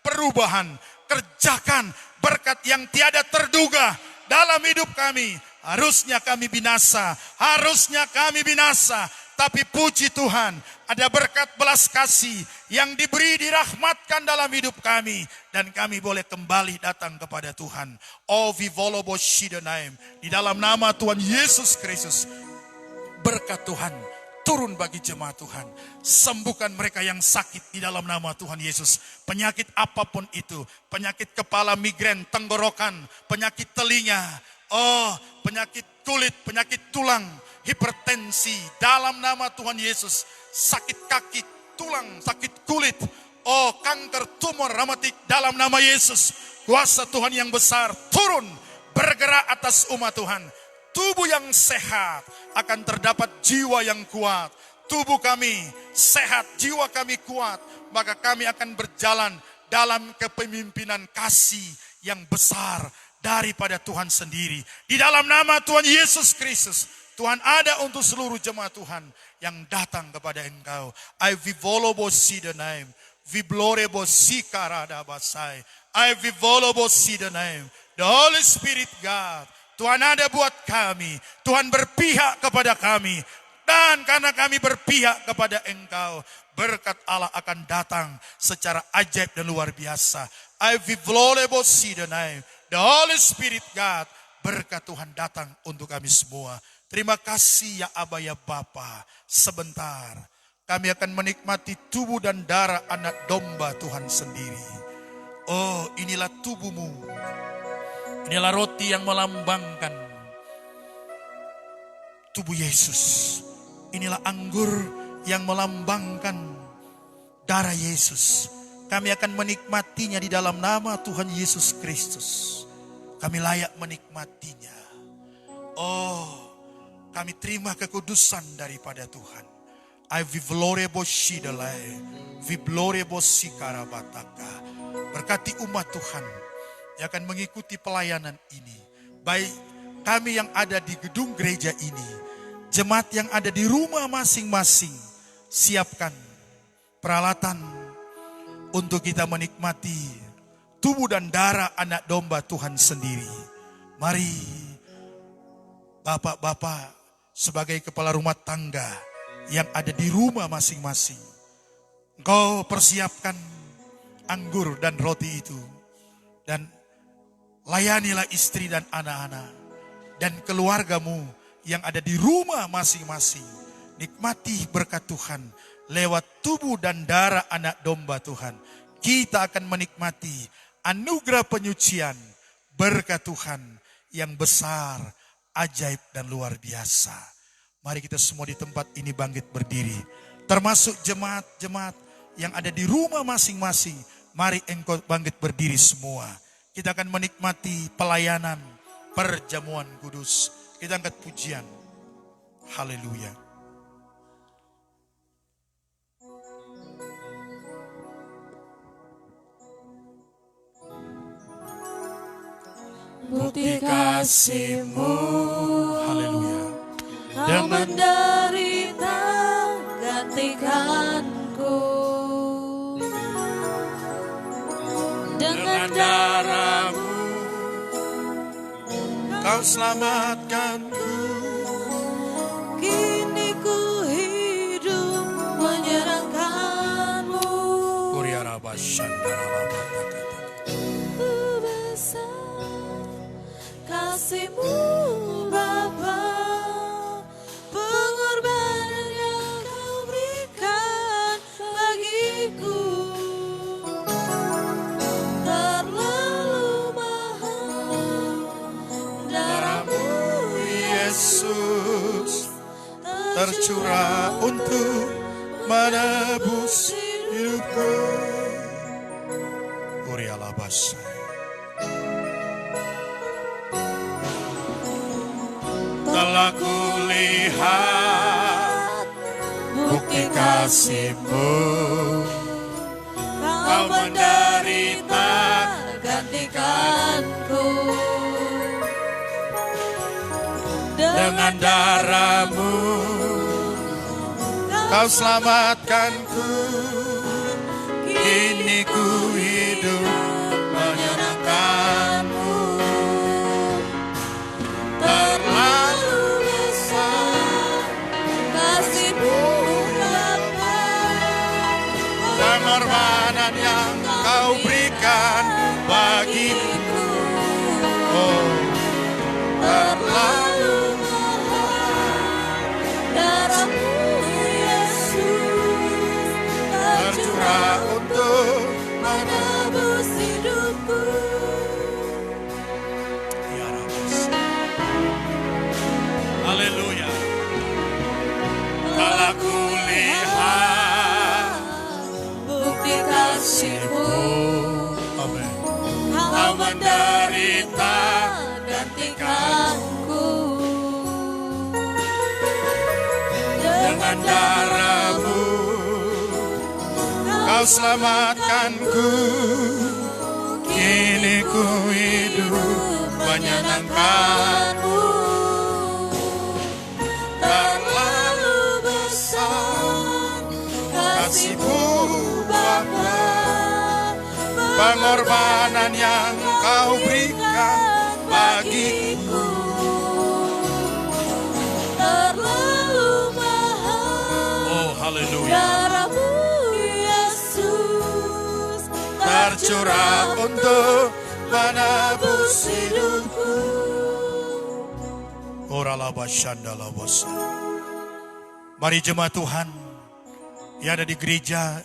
perubahan, kerjakan berkat yang tiada terduga dalam hidup kami. Harusnya kami binasa, tapi puji Tuhan, ada berkat belas kasih yang diberi, dirahmatkan dalam hidup kami, dan kami boleh kembali datang kepada Tuhan. Oh, vivolobo shidonaim, di dalam nama Tuhan Yesus Kristus, berkat Tuhan turun bagi jemaat Tuhan. Sembuhkan mereka yang sakit di dalam nama Tuhan Yesus. Penyakit apapun itu, penyakit kepala, migrain, tenggorokan, penyakit telinga, oh, penyakit kulit, penyakit tulang, hipertensi, dalam nama Tuhan Yesus. Sakit kaki, tulang, sakit kulit, oh, kanker, tumor, rematik, dalam nama Yesus. Kuasa Tuhan yang besar turun, bergerak atas umat Tuhan. Tubuh yang sehat, akan terdapat jiwa yang kuat. Tubuh kami sehat, jiwa kami kuat, maka kami akan berjalan dalam kepemimpinan kasih yang besar daripada Tuhan sendiri. Di dalam nama Tuhan Yesus Kristus, Tuhan ada untuk seluruh jemaat Tuhan yang datang kepada Engkau. I vivolobo see the name. Viblorebo si karada basai. I vivolobo see the name. The Holy Spirit God. Tuhan ada buat kami. Tuhan berpihak kepada kami. Dan karena kami berpihak kepada Engkau, berkat Allah akan datang secara ajaib dan luar biasa. I vivolobo see the name. The Holy Spirit God. Berkat Tuhan datang untuk kami semua. Terima kasih ya Aba ya Bapa. Sebentar kami akan menikmati tubuh dan darah anak domba Tuhan sendiri. Oh, inilah tubuhmu. Inilah roti yang melambangkan tubuh Yesus. Inilah anggur yang melambangkan darah Yesus. Kami akan menikmatinya di dalam nama Tuhan Yesus Kristus. Kami layak menikmatinya. Oh, kami terima kekudusan daripada Tuhan. I vivlorebo shidalai, vivlorebo sikarabataka. Berkati umat Tuhan yang akan mengikuti pelayanan ini. Baik kami yang ada di gedung gereja ini, jemaat yang ada di rumah masing-masing, siapkan peralatan untuk kita menikmati tubuh dan darah anak domba Tuhan sendiri. Mari Bapak-bapak sebagai kepala rumah tangga yang ada di rumah masing-masing, engkau persiapkan anggur dan roti itu. Dan layanilah istri dan anak-anak dan keluargamu yang ada di rumah masing-masing. Nikmati berkat Tuhan lewat tubuh dan darah anak domba Tuhan. Kita akan menikmati anugerah penyucian berkat Tuhan yang besar, ajaib dan luar biasa. Mari kita semua di tempat ini bangkit berdiri. Termasuk jemaat-jemaat yang ada di rumah masing-masing. Mari engkau bangkit berdiri semua. Kita akan menikmati pelayanan perjamuan kudus. Kita angkat pujian. Haleluya. Bukti kasih-Mu, Haleluya. Kau menderita gantikanku. Dengan darah-Mu Kau selamatkanku. kini ku hidup menyenangkan-Mu. Besar kasih-Mu Bapa, pengorbanan yang Kau berikan bagiku terlalu mahal. Darah-Mu Yesus tercurah untuk menebus hidupku. Telah kulihat bukti kasih-Mu, Kau menderita gantikanku. dengan darah-Mu Kau selamatkanku. Kini ku hidup menyenangkan-Mu. Terlalu besar kasih-Mu Bapa, Pengorbanan yang Kau berikan bagiku. Oh, terlalu mahal. Darah-Mu Yesus tercurah untuk menebus hidupku. Haleluya. Telah kulihat Bukti kasih-Mu, Amen. Kau menderita gantikanku. Dengan darah-Mu Kau selamatkanku. Kini ku hidup menyenangkan-Mu. pengorbanan yang kau berikan bagiku. Terlalu mahal. Oh haleluya. Darahmu Yesus Tercurah untuk menebus hidupku. Mari jemaat Tuhan yang ada di gereja,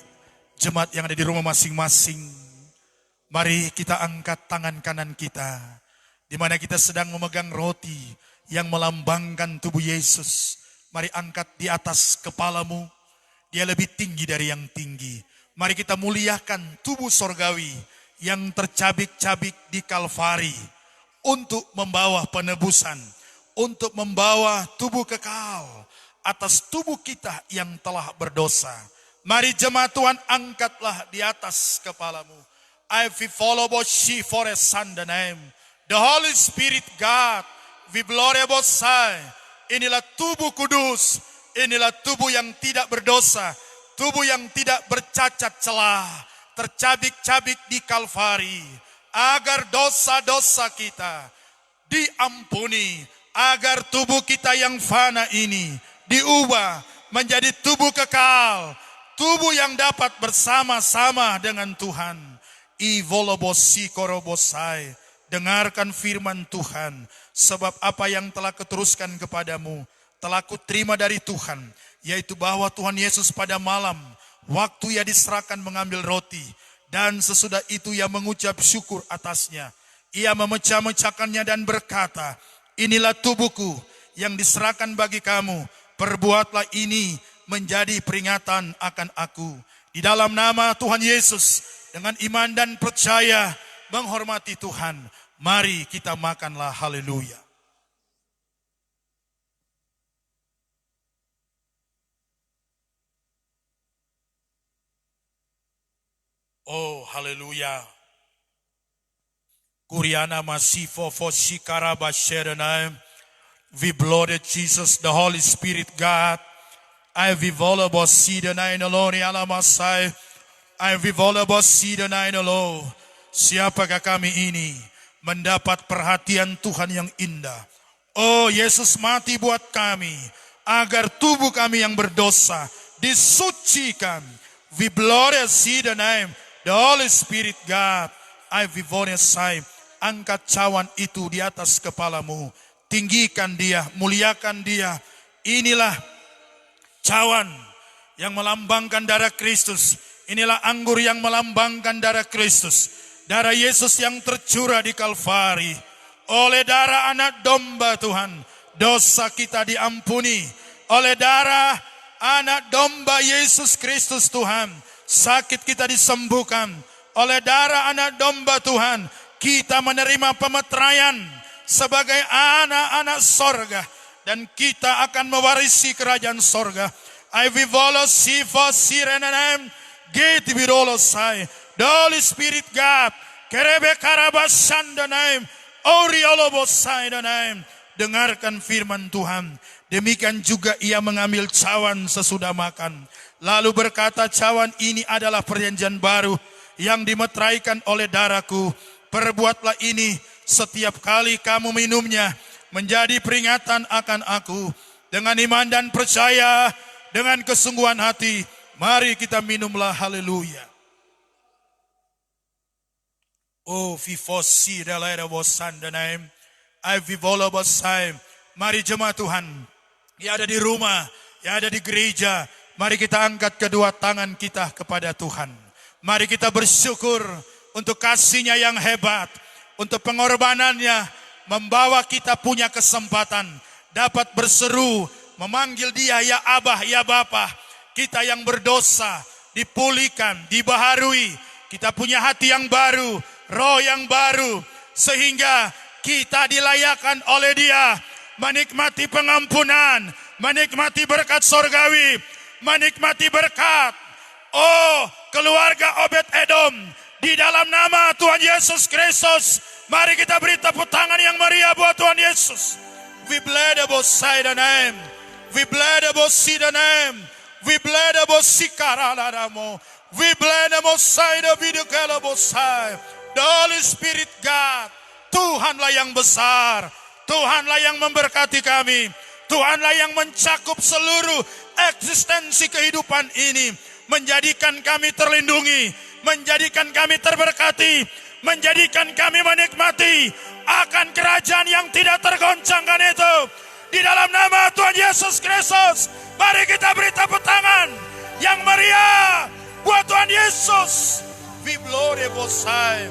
jemaat yang ada di rumah masing-masing, mari kita angkat tangan kanan kita, di mana kita sedang memegang roti yang melambangkan tubuh Yesus. Mari angkat di atas kepalamu, dia lebih tinggi dari yang tinggi. Mari kita muliakan tubuh sorgawi yang tercabik-cabik di Kalvari untuk membawa penebusan, untuk membawa tubuh kekal atas tubuh kita yang telah berdosa. Mari jemaat Tuhan, angkatlah di atas kepalamu. I follow she for a son the name. The Holy Spirit God, we glorify say. Inilah tubuh kudus, inilah tubuh yang tidak berdosa, tubuh yang tidak bercacat celah, tercabik-cabik di Kalvari, agar dosa-dosa kita diampuni, agar tubuh kita yang fana ini diubah menjadi tubuh kekal, tubuh yang dapat bersama-sama dengan Tuhan. Ivolobosi korobosai, dengarkan firman Tuhan, sebab apa yang telah kuteruskan kepadamu telah kuterima dari Tuhan, yaitu bahwa Tuhan Yesus pada malam waktu ia diserahkan mengambil roti, dan sesudah itu ia mengucap syukur atasnya, ia memecah-mecahkannya dan berkata, inilah tubuhku yang diserahkan bagi kamu, perbuatlah ini menjadi peringatan akan aku. Di dalam nama Tuhan Yesus, dengan iman dan percaya menghormati Tuhan, mari kita makanlah. Haleluya. Oh haleluya. Kuriana masifo foshikara basherenai. We blooded Jesus, the Holy Spirit God. I vivolabo sidenai noloni alamasai. I vivolabo sidenai nolo. Siapakah kami ini mendapat perhatian Tuhan yang indah? Oh, Yesus mati buat kami agar tubuh kami yang berdosa disucikan. We blooded sidenai, the Holy Spirit God. I vivolesai. Angkat cawan itu di atas kepalamu. Tinggikan dia, muliakan dia. Inilah cawan yang melambangkan darah Kristus. Inilah anggur yang melambangkan darah Kristus. Darah Yesus yang tercurah di Kalvari. Oleh darah anak domba Tuhan, dosa kita diampuni. Oleh darah anak domba Yesus Kristus Tuhan, sakit kita disembuhkan. Oleh darah anak domba Tuhan, kita menerima pemeteraian sebagai anak-anak sorga, dan kita akan mewarisi kerajaan sorga. I vivolo sifo sirenenem get virolo sai. The Holy Spirit God, kerebe karabasan the name, oriolo bosai the name. Dengarkan firman Tuhan. Demikian juga ia mengambil cawan sesudah makan, lalu berkata, cawan ini adalah perjanjian baru yang dimeteraikan oleh darahku. Perbuatlah ini setiap kali kamu minumnya menjadi peringatan akan aku. Dengan iman dan percaya, dengan kesungguhan hati, mari kita minumlah. Haleluya. Oh, vivosi dalera bosan the name. I vivola bosai. Mari jemaat Tuhan yang ada di rumah, yang ada di gereja, mari kita angkat kedua tangan kita kepada Tuhan. Mari kita bersyukur untuk kasih-Nya yang hebat, untuk pengorbanannya, membawa kita punya kesempatan dapat berseru, memanggil Dia ya Abah, ya Bapa. Kita yang berdosa dipulihkan, dibaharui. Kita punya hati yang baru, roh yang baru, sehingga kita dilayakkan oleh Dia menikmati pengampunan, menikmati berkat sorgawi, menikmati berkat. Oh, keluarga Obed Edom, di dalam nama Tuhan Yesus Kristus, mari kita beri tepuk tangan yang meriah buat Tuhan Yesus. We bled about say the name. We bled about see the name. We bled about sikaralamo. We blend the Mosai, the video Mosai. The Holy Spirit God. Tuhanlah yang besar. Tuhanlah yang memberkati kami. Tuhanlah yang mencakup seluruh eksistensi kehidupan ini. Menjadikan kami terlindungi. Menjadikan kami terberkati. Menjadikan kami menikmati akan kerajaan yang tidak tergoncangkan itu. Di dalam nama Tuhan Yesus Kristus, mari kita beri tepuk tangan yang meriah buat Tuhan Yesus. We glory Bosai.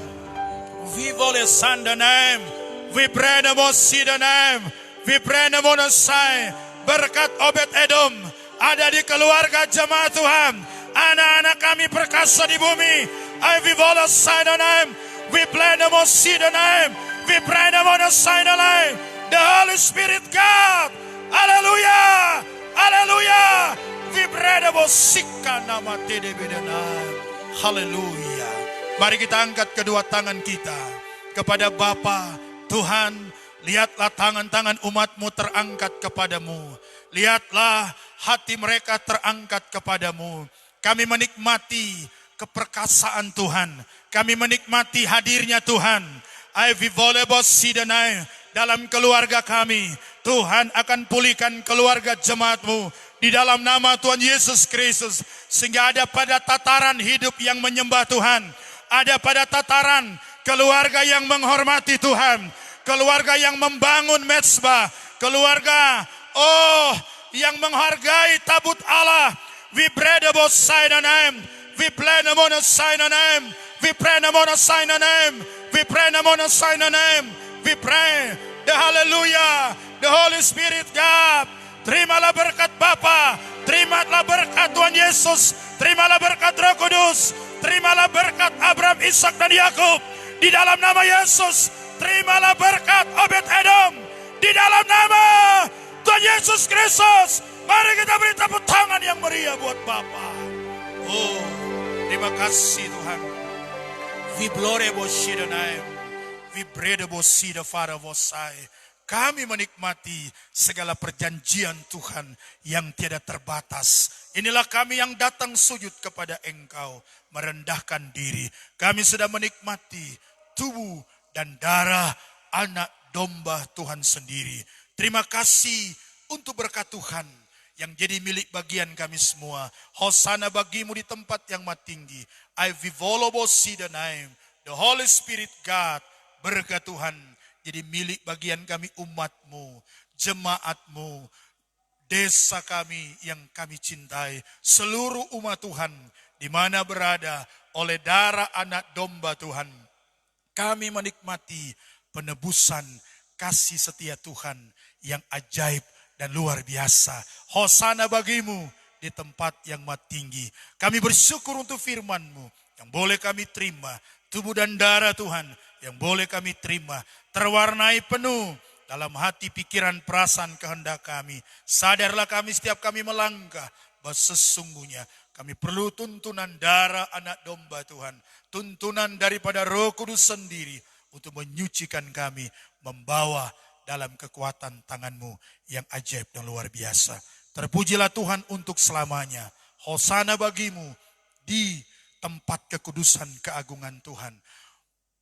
We vole sanda name. We pray the Mosi the name. We pray the Monosai. Berkat Obed Edom ada di keluarga jemaat Tuhan. Anak-anak kami perkasa di bumi. We vole sanda name. We pray the Mosi the name. We pray the Monosai the name. The Holy Spirit God. Hallelujah. Hallelujah. We pray the Mosika nama Tede Bedanai. Haleluya. Mari kita angkat kedua tangan kita kepada Bapa. Tuhan, lihatlah tangan-tangan umat-Mu terangkat kepadamu. Lihatlah hati mereka terangkat kepadamu. Kami menikmati keperkasaan Tuhan. Kami menikmati hadirnya Tuhan. Dalam keluarga kami. Tuhan akan pulihkan keluarga jemaat-Mu. Di dalam nama Tuhan Yesus Kristus. Sehingga ada pada tataran hidup yang menyembah Tuhan. Ada pada tataran keluarga yang menghormati Tuhan. Keluarga yang membangun mezbah. Keluarga yang menghargai tabut Allah. We pray the Mosai name. We pray the Mosai name. We pray the Mosai name. We pray the Mosai name. We pray the hallelujah. The Holy Spirit God. Terimalah berkat Bapa. Terimalah berkat Tuhan Yesus. Terimalah berkat Roh Kudus. Terimalah berkat Abraham, Ishak dan Yakub. Di dalam nama Yesus. Terimalah berkat Obed Edom. Di dalam nama Tuhan Yesus Kristus. Mari kita beri tepuk tangan yang meriah buat Bapa. Oh, terima kasih Tuhan. We glory the name. We pray the Father Bosai. Kami menikmati segala perjanjian Tuhan yang tiada terbatas. Inilah kami yang datang sujud kepada Engkau, merendahkan diri. Kami sudah menikmati tubuh dan darah anak domba Tuhan sendiri. Terima kasih untuk berkat Tuhan yang jadi milik bagian kami semua. Hosana bagimu di tempat yang maha tinggi. I vivolobo see the name. The Holy Spirit God, berkat Tuhan jadi milik bagian kami umat-Mu, jemaat-Mu, desa kami yang kami cintai, seluruh umat Tuhan di mana berada oleh darah anak domba Tuhan. Kami menikmati penebusan kasih setia Tuhan yang ajaib dan luar biasa. Hosana bagimu di tempat yang maha tinggi. Kami bersyukur untuk firman-Mu yang boleh kami terima. Tubuh dan darah Tuhan yang boleh kami terima. Terwarnai penuh dalam hati, pikiran, perasaan, kehendak kami. Sadarlah kami setiap kami melangkah bahwa sesungguhnya kami perlu tuntunan darah anak domba Tuhan. Tuntunan daripada Roh Kudus sendiri untuk menyucikan kami. Membawa dalam kekuatan tangan-Mu yang ajaib dan luar biasa. Terpujilah Tuhan untuk selamanya. Hosana bagimu di tempat kekudusan keagungan Tuhan.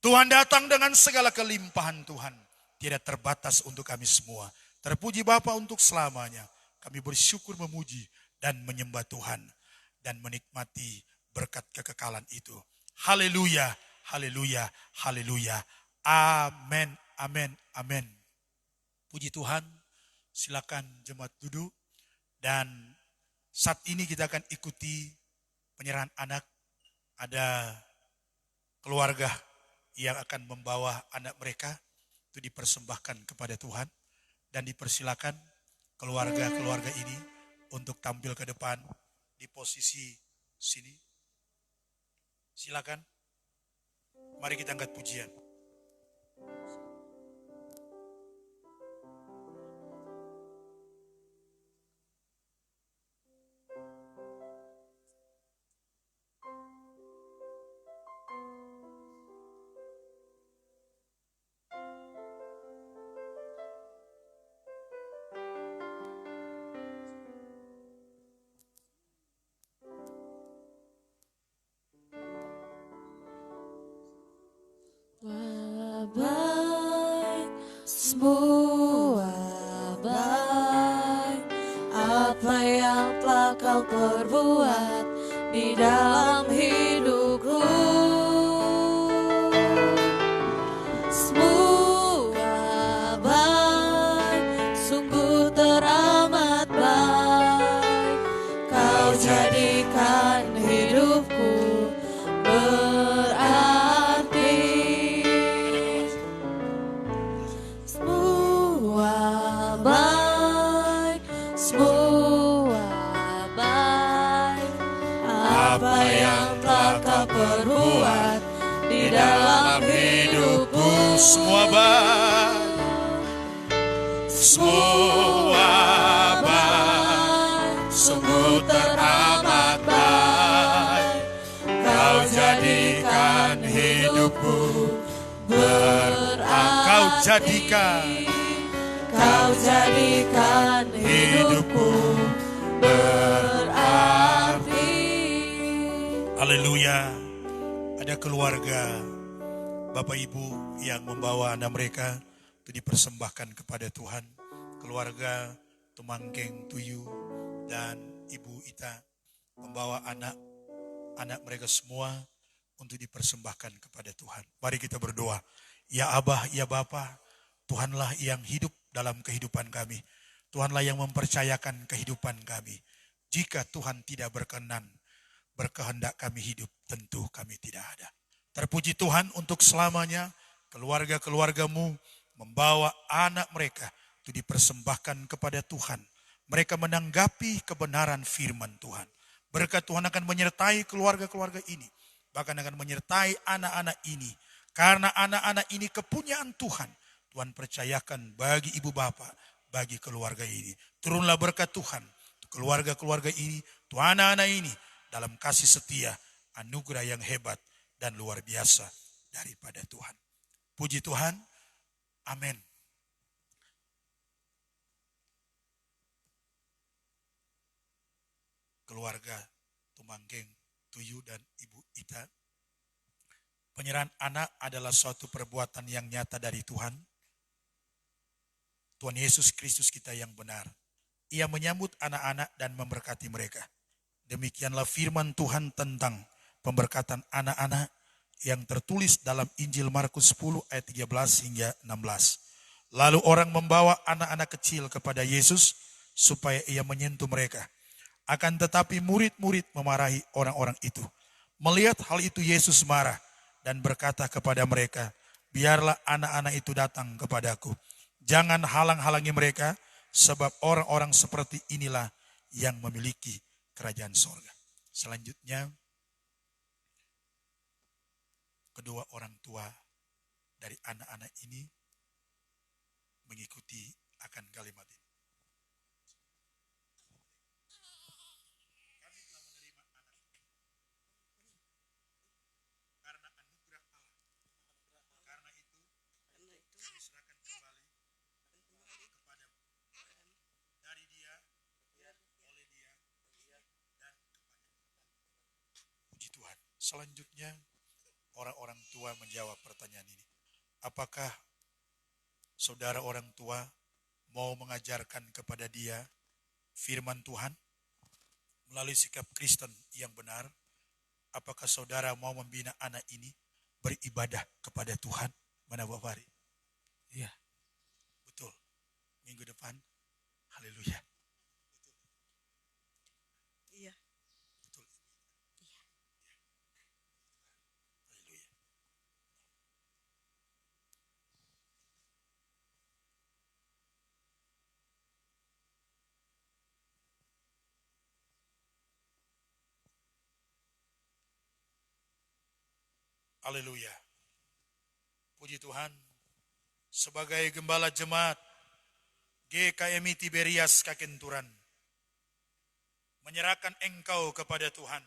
Tuhan datang dengan segala kelimpahan Tuhan. Tidak terbatas untuk kami semua. Terpuji Bapa untuk selamanya. Kami bersyukur, memuji dan menyembah Tuhan. Dan menikmati berkat kekekalan itu. Haleluya, haleluya, haleluya. Amin, amin, amin. Puji Tuhan. Silakan jemaat duduk. Dan saat ini kita akan ikuti penyerahan anak. Ada keluarga yang akan membawa anak mereka itu dipersembahkan kepada Tuhan, dan dipersilakan keluarga-keluarga ini untuk tampil ke depan di posisi sini. Silakan. Mari kita angkat pujian. semua baik apa yang telah kau perbuat di dalam hidupku. Semua baik, sungguh teramat baik. Kau jadikan hidupku berarti. Semua baik, semua baik. Apa yang telah kau perbuat di dalam hidupku. Semua baik, semua baik, sungguh teramat baik. Kau jadikan hidupku berarti. Kau jadikan hidupku berarti. Haleluya. Ada keluarga Bapak Ibu yang membawa anak mereka itu dipersembahkan kepada Tuhan. Keluarga Tumangkeng Tuyu dan Ibu Ita membawa anak mereka semua untuk dipersembahkan kepada Tuhan. Mari kita berdoa. Ya Abah, ya Bapa, Tuhanlah yang hidup dalam kehidupan kami. Tuhanlah yang mempercayakan kehidupan kami. Jika Tuhan tidak berkehendak kami hidup, tentu kami tidak ada. Terpuji Tuhan untuk selamanya, keluarga-keluargamu membawa anak mereka itu dipersembahkan kepada Tuhan. Mereka menanggapi kebenaran firman Tuhan. Berkat Tuhan akan menyertai keluarga-keluarga ini. Bahkan akan menyertai anak-anak ini. Karena anak-anak ini kepunyaan Tuhan. Tuhan percayakan bagi ibu bapak, bagi keluarga ini. Turunlah berkat Tuhan. Keluarga-keluarga ini, Tuhan anak-anak ini dalam kasih setia, anugerah yang hebat dan luar biasa daripada Tuhan. Puji Tuhan. Amin. Keluarga Tumangkeng Tuyu dan Ibu Ita. Penyerahan anak adalah suatu perbuatan yang nyata dari Tuhan. Tuhan Yesus Kristus kita yang benar. Ia menyambut anak-anak dan memberkati mereka. Demikianlah firman Tuhan tentang pemberkatan anak-anak yang tertulis dalam Injil Markus 10 ayat 13 hingga 16. Lalu orang membawa anak-anak kecil kepada Yesus supaya ia menyentuh mereka. Akan tetapi murid-murid memarahi orang-orang itu. Melihat hal itu Yesus marah dan berkata kepada mereka, biarlah anak-anak itu datang kepadaku. Jangan halang-halangi mereka, sebab orang-orang seperti inilah yang memiliki kerajaan sorga. Selanjutnya, kedua orang tua dari anak-anak ini mengikuti akan kalimat ini. Kami telah menerima anak karena anugerah Allah. Karena itu, kami serahkan kembali kepadamu. Dari dia, oleh dia, dan kepada. Puji Tuhan. Selanjutnya, orang-orang tua menjawab pertanyaan ini. Apakah saudara orang tua mau mengajarkan kepada dia firman Tuhan melalui sikap Kristen yang benar? Apakah saudara mau membina anak ini beribadah kepada Tuhan? Mana Bapak Fahri? Iya, betul. Minggu depan, haleluya. Iya. Betul. Iya. Haleluya. Haleluya. Puji Tuhan. Sebagai gembala jemaat GKMI Tiberias Kakenturan, menyerahkan engkau kepada Tuhan.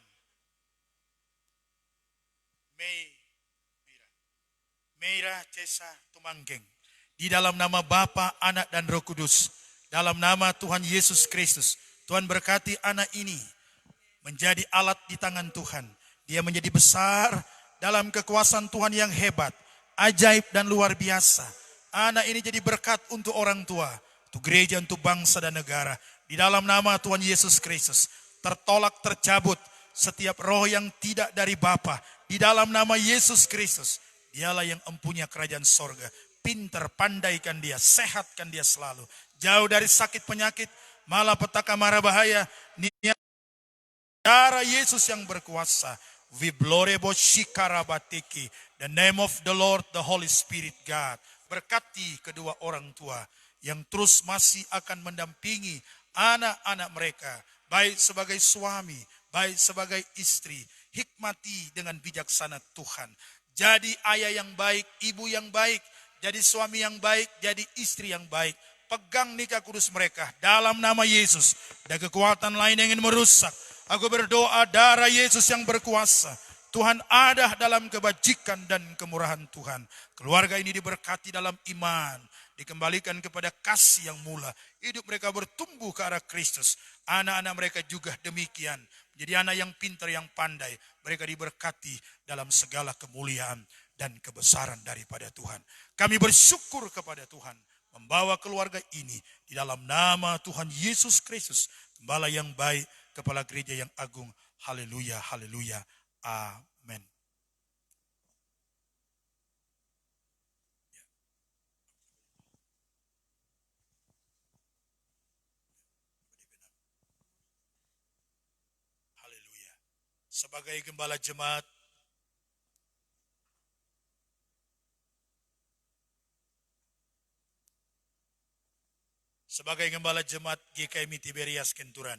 Meira Cesa Tumangkeng. Di dalam nama Bapa, Anak dan Roh Kudus. Dalam nama Tuhan Yesus Kristus. Tuhan berkati anak ini menjadi alat di tangan Tuhan. Dia menjadi besar dalam kekuasaan Tuhan yang hebat, ajaib dan luar biasa. anak ini jadi berkat untuk orang tua, untuk gereja, untuk bangsa dan negara. Di dalam nama Tuhan Yesus Kristus, tertolak, tercabut setiap roh yang tidak dari Bapa. Di dalam nama Yesus Kristus, dialah yang empunya kerajaan sorga. Pintar, pandaikan dia, sehatkan dia selalu. Jauh dari sakit penyakit, malapetaka mara bahaya. Darah Yesus yang berkuasa. Viblorebo shikarabatiki. The name of the Lord, the Holy Spirit God. Berkati kedua orang tua yang terus masih akan mendampingi anak-anak mereka. Baik sebagai suami, baik sebagai istri. Hikmati dengan bijaksana Tuhan. Jadi ayah yang baik, ibu yang baik. Jadi suami yang baik, jadi istri yang baik. Pegang nikah kudus mereka dalam nama Yesus. Dan kekuatan lain yang ingin merusak, aku berdoa darah Yesus yang berkuasa. Tuhan ada dalam kebajikan dan kemurahan Tuhan. Keluarga ini diberkati dalam iman. Dikembalikan kepada kasih yang mula. Hidup mereka bertumbuh ke arah Kristus. Anak-anak mereka juga demikian. Jadi anak yang pintar, yang pandai. Mereka diberkati dalam segala kemuliaan dan kebesaran daripada Tuhan. Kami bersyukur kepada Tuhan. Membawa keluarga ini di dalam nama Tuhan Yesus Kristus. Gembala yang baik, kepala gereja yang agung. Haleluya, haleluya. Amin. Haleluya. Sebagai gembala jemaat, GKMI Tiberias Kenturan,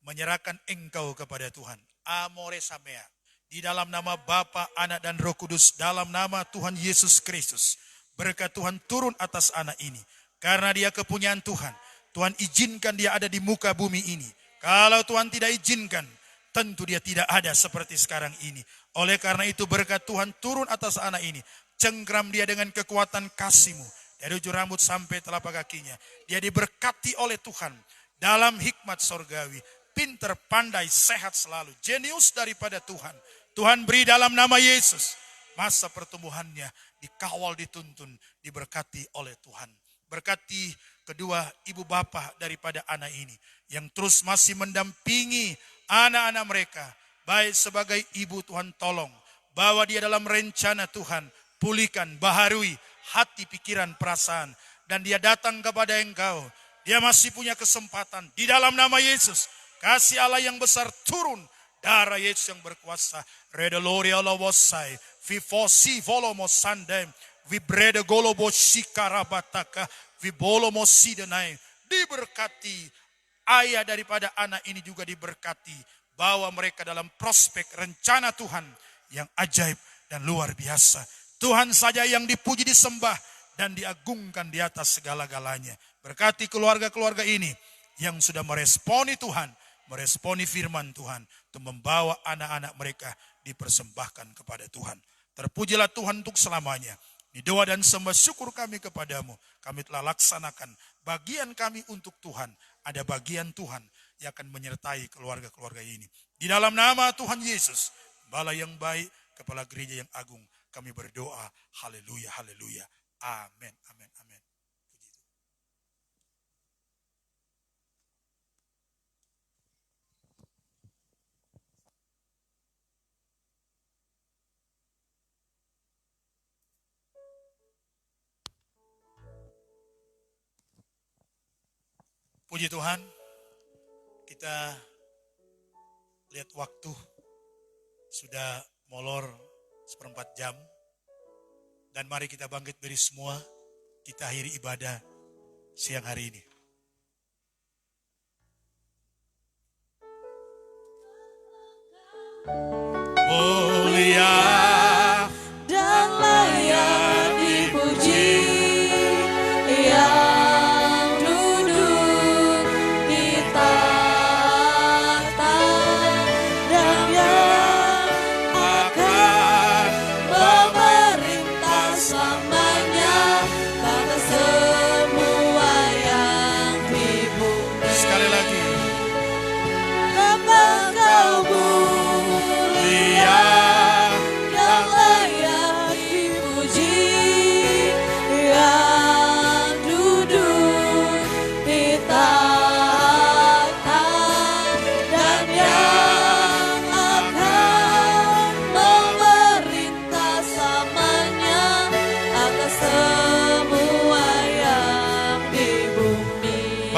menyerahkan engkau kepada Tuhan. Amore Samea. Di dalam nama Bapa, Anak dan Roh Kudus, dalam nama Tuhan Yesus Kristus. Berkat Tuhan turun atas anak ini. Karena dia kepunyaan Tuhan. Tuhan izinkan dia ada di muka bumi ini. Kalau Tuhan tidak izinkan, tentu dia tidak ada seperti sekarang ini. Oleh karena itu berkat Tuhan turun atas anak ini. Cengkram dia dengan kekuatan kasih-Mu. Dari ujung rambut sampai telapak kakinya. Dia diberkati oleh Tuhan dalam hikmat sorgawi. Pinter, pandai, sehat selalu. Jenius daripada Tuhan. Tuhan beri dalam nama Yesus. Masa pertumbuhannya dikawal, dituntun, diberkati oleh Tuhan. Berkati kedua ibu bapa daripada anak ini. Yang terus masih mendampingi anak-anak mereka. Baik sebagai ibu, Tuhan tolong. Bawa dia dalam rencana Tuhan. Pulihkan, baharui hati, pikiran, perasaan. Dan dia datang kepada engkau. Dia masih punya kesempatan. Di dalam nama Yesus. Kasih Allah yang besar turun. Darah Yesus yang berkuasa. Redolori Allah wasai. Vifosi volomo sandem. Vibrede golobo shikarabataka. Vibolomo sidenai. Diberkati. Ayah daripada anak ini juga diberkati. Bawa mereka dalam prospek rencana Tuhan. Yang ajaib dan luar biasa. Tuhan saja yang dipuji, disembah. Dan diagungkan di atas segala-galanya. Berkati keluarga-keluarga ini. Yang sudah meresponi Tuhan. Meresponi firman Tuhan. Untuk membawa anak-anak mereka dipersembahkan kepada Tuhan. Terpujilah Tuhan untuk selamanya. Di doa dan sembah syukur kami kepadamu. Kami telah laksanakan bagian kami untuk Tuhan. Ada bagian Tuhan yang akan menyertai keluarga-keluarga ini. Di dalam nama Tuhan Yesus. Bala yang baik, kepala gereja yang agung. Kami berdoa. Haleluya, haleluya. Amin, amin, amin. Puji Tuhan, kita lihat waktu sudah molor 1/4 jam. Dan mari kita bangkit dari semua, kita akhiri ibadah siang hari ini. Mulia dan layak dipuji yang duduk di tahta dan yang akan memerintah selamanya atas semua yang di bumi. sekali lagi. Engkau mulia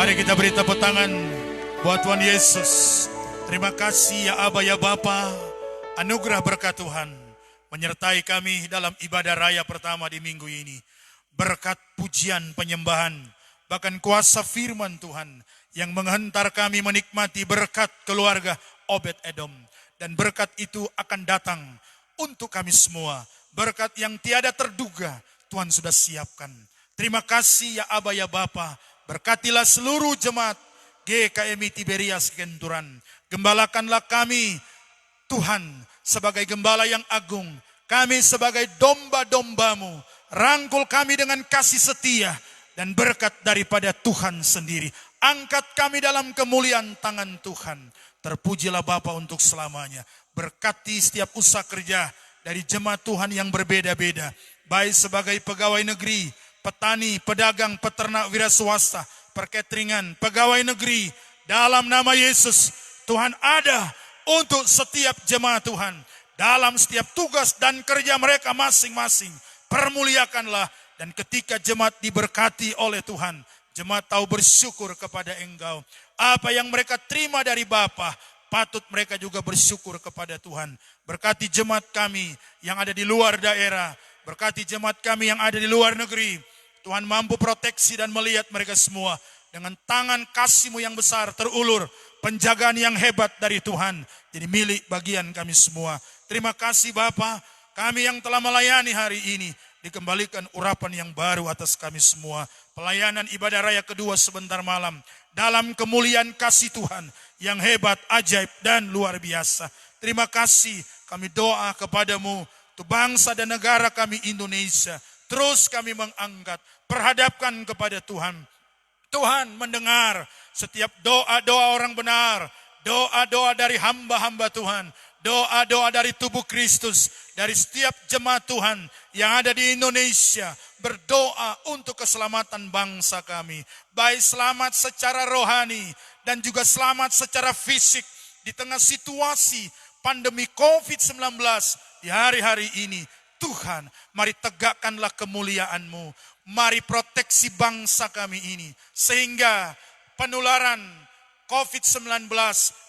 Mari kita beri tepuk tangan buat Tuhan Yesus. Terima kasih ya Aba ya Bapa. Anugerah berkat Tuhan menyertai kami dalam ibadah raya pertama di minggu ini. Berkat pujian penyembahan, bahkan kuasa firman Tuhan yang menghantar kami menikmati berkat keluarga Obed Edom. Dan berkat itu akan datang untuk kami semua. Berkat yang tiada terduga Tuhan sudah siapkan. Terima kasih ya Aba ya Bapa. Berkatilah seluruh jemaat GKMI Tiberias Kenturan. Gembalakanlah kami Tuhan sebagai gembala yang agung. Kami sebagai domba-dombamu. Rangkul kami dengan kasih setia dan berkat daripada Tuhan sendiri. Angkat kami dalam kemuliaan tangan Tuhan. Terpujilah Bapa untuk selamanya. Berkati setiap usaha kerja dari jemaat Tuhan yang berbeda-beda. Baik sebagai pegawai negeri, petani, pedagang, peternak, wira swasta, perkateringan, pegawai negeri. Dalam nama Yesus, Tuhan ada untuk setiap jemaat Tuhan. Dalam setiap tugas dan kerja mereka masing-masing. Permuliakanlah, dan ketika jemaat diberkati oleh Tuhan, jemaat tahu bersyukur kepada Engkau. Apa yang mereka terima dari Bapa, patut mereka juga bersyukur kepada Tuhan. Berkati jemaat kami yang ada di luar daerah. Berkati jemaat kami yang ada di luar negeri. Tuhan mampu proteksi dan melihat mereka semua. Dengan tangan kasih-Mu yang besar terulur. Penjagaan yang hebat dari Tuhan. Jadi milik bagian kami semua. Terima kasih Bapa. Kami yang telah melayani hari ini. Dikembalikan urapan yang baru atas kami semua. Pelayanan ibadah raya kedua sebentar malam. Dalam kemuliaan kasih Tuhan yang hebat, ajaib, dan luar biasa. Terima kasih kami doa kepadamu. Untuk bangsa dan negara kami Indonesia. Terus kami mengangkat. Perhadapkan kepada Tuhan. Tuhan mendengar setiap doa-doa orang benar. Doa-doa dari hamba-hamba Tuhan. Doa-doa dari tubuh Kristus, dari setiap jemaat Tuhan yang ada di Indonesia, berdoa untuk keselamatan bangsa kami. Baik selamat secara rohani dan juga selamat secara fisik di tengah situasi pandemi COVID-19 di hari-hari ini. Tuhan, mari tegakkanlah kemuliaan-Mu. Mari proteksi bangsa kami ini, sehingga penularan COVID-19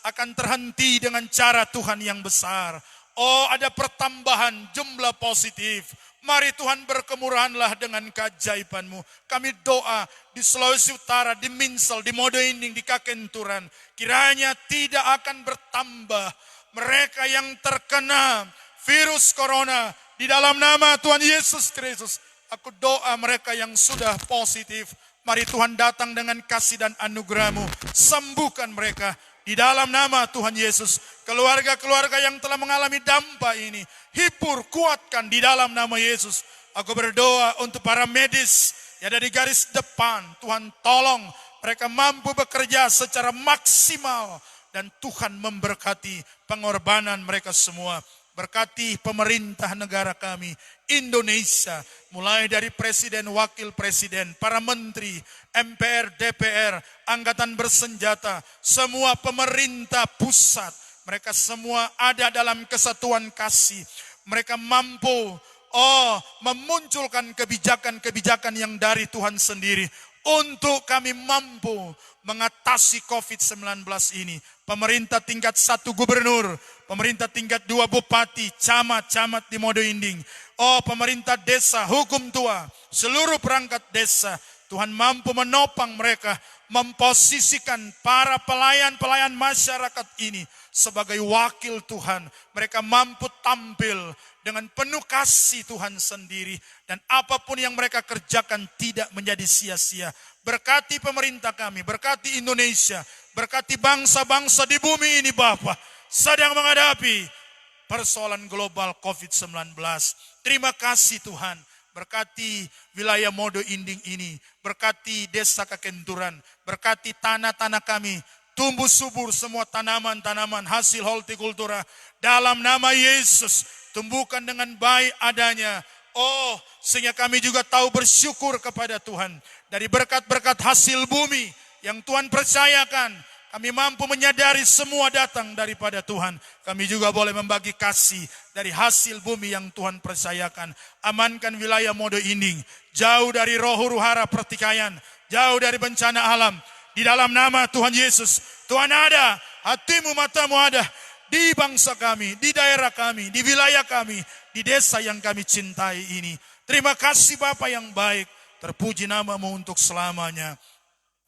akan terhenti dengan cara Tuhan yang besar. Oh, ada pertambahan jumlah positif. Mari Tuhan berkemurahanlah dengan keajaiban-Mu. Kami doa di Sulawesi Utara, di Minsel, di Modo Inding, di Kakenturan. Kiranya tidak akan bertambah mereka yang terkena virus corona. Di dalam nama Tuhan Yesus Kristus, aku doa mereka yang sudah positif. Mari Tuhan datang dengan kasih dan anugerah-Mu. Sembuhkan mereka di dalam nama Tuhan Yesus. Keluarga-keluarga yang telah mengalami dampak ini, hibur, kuatkan di dalam nama Yesus. Aku berdoa untuk para medis yang ada di garis depan. Tuhan tolong mereka mampu bekerja secara maksimal. Dan Tuhan memberkati pengorbanan mereka semua. Berkati pemerintah negara kami, Indonesia, mulai dari presiden, wakil presiden, para menteri, MPR, DPR, angkatan bersenjata, semua pemerintah pusat, mereka semua ada dalam kesatuan kasih. Mereka mampu memunculkan kebijakan-kebijakan yang dari Tuhan sendiri untuk kami mampu mengatasi COVID-19 ini. Pemerintah tingkat 1 gubernur, pemerintah tingkat 2 bupati, camat-camat di Modo Inding. Pemerintah desa, hukum tua, seluruh perangkat desa. Tuhan mampu menopang mereka, memposisikan para pelayan-pelayan masyarakat ini sebagai wakil Tuhan. Mereka mampu tampil dengan penuh kasih Tuhan sendiri. Dan apapun yang mereka kerjakan tidak menjadi sia-sia. Berkati pemerintah kami, berkati Indonesia, berkati bangsa-bangsa di bumi ini Bapa, sedang menghadapi persoalan global COVID-19. Terima kasih Tuhan, berkati wilayah Modo Inding ini, berkati desa Kakenturan, berkati tanah-tanah kami, tumbuh subur semua tanaman-tanaman hasil hortikultura. Dalam nama Yesus, tumbuhkan dengan baik adanya. Sehingga kami juga tahu bersyukur kepada Tuhan. Dari berkat-berkat hasil bumi yang Tuhan percayakan, kami mampu menyadari semua datang daripada Tuhan. Kami juga boleh membagi kasih dari hasil bumi yang Tuhan percayakan. Amankan wilayah Modo Inding, jauh dari roh huru hara pertikaian, jauh dari bencana alam. di dalam nama Tuhan Yesus. Tuhan ada, hatimu matamu ada di bangsa kami, di daerah kami, di wilayah kami, di desa yang kami cintai ini. Terima kasih Bapa yang baik, terpuji namamu untuk selamanya.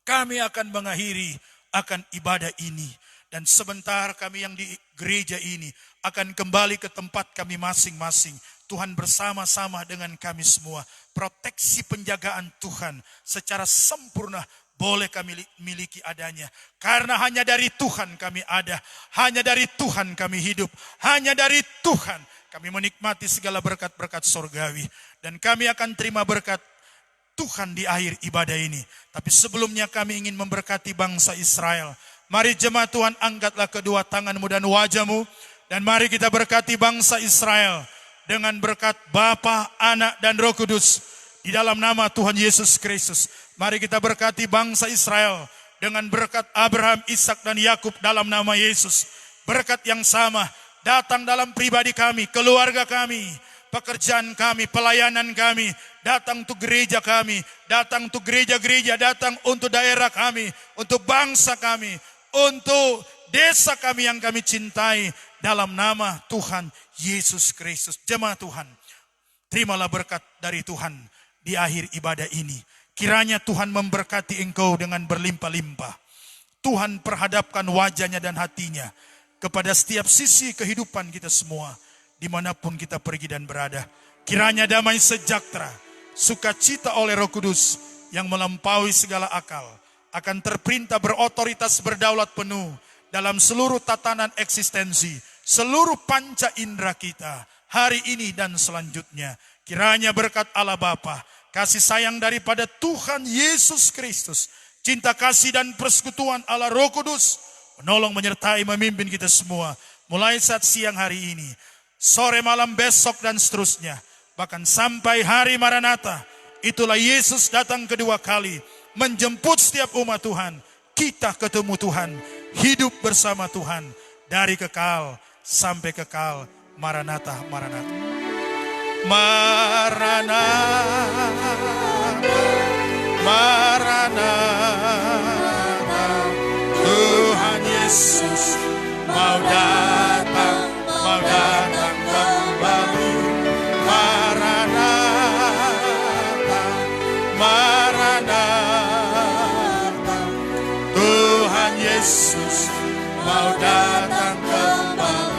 Kami akan mengakhiri akan ibadah ini. Dan sebentar kami yang di gereja ini akan kembali ke tempat kami masing-masing. Tuhan bersama-sama dengan kami semua. Proteksi penjagaan Tuhan secara sempurna boleh kami miliki adanya. Karena hanya dari Tuhan kami ada. Hanya dari Tuhan kami hidup. Hanya dari Tuhan kami menikmati segala berkat-berkat surgawi. Dan kami akan terima berkat Tuhan di akhir ibadah ini. Tapi sebelumnya kami ingin memberkati bangsa Israel. Mari jemaat Tuhan, angkatlah kedua tanganmu dan wajahmu. Dan mari kita berkati bangsa Israel dengan berkat Bapa, Anak, dan Roh Kudus. Di dalam nama Tuhan Yesus Kristus. Mari kita berkati bangsa Israel dengan berkat Abraham, Ishak, dan Yakub dalam nama Yesus. Berkat yang sama datang dalam pribadi kami, keluarga kami, pekerjaan kami, pelayanan kami, datang untuk gereja kami, datang untuk gereja-gereja, datang untuk daerah kami, untuk bangsa kami, untuk desa kami yang kami cintai dalam nama Tuhan Yesus Kristus. Jemaat Tuhan, terimalah berkat dari Tuhan di akhir ibadah ini. Kiranya Tuhan memberkati engkau dengan berlimpah-limpah. Tuhan perhadapkan wajahnya dan hatinya kepada setiap sisi kehidupan kita semua, dimanapun kita pergi dan berada. Kiranya damai sejahtera, sukacita oleh Roh Kudus yang melampaui segala akal, akan terperintah berotoritas berdaulat penuh dalam seluruh tatanan eksistensi, seluruh panca indera kita, hari ini dan selanjutnya. Kiranya berkat Allah Bapa, kasih sayang daripada Tuhan Yesus Kristus, cinta kasih dan persekutuan Allah Roh Kudus, menolong, menyertai, memimpin kita semua, mulai saat siang hari ini, sore, malam, besok, dan seterusnya. Bahkan sampai hari Maranatha, itulah Yesus datang kedua kali, menjemput setiap umat Tuhan. Kita ketemu Tuhan, hidup bersama Tuhan, dari kekal sampai kekal. Maranatha, Maranatha. Maranatha, Maranatha, Tuhan Yesus mau datang kembali. Maranatha, Maranatha, Tuhan Yesus mau datang kembali.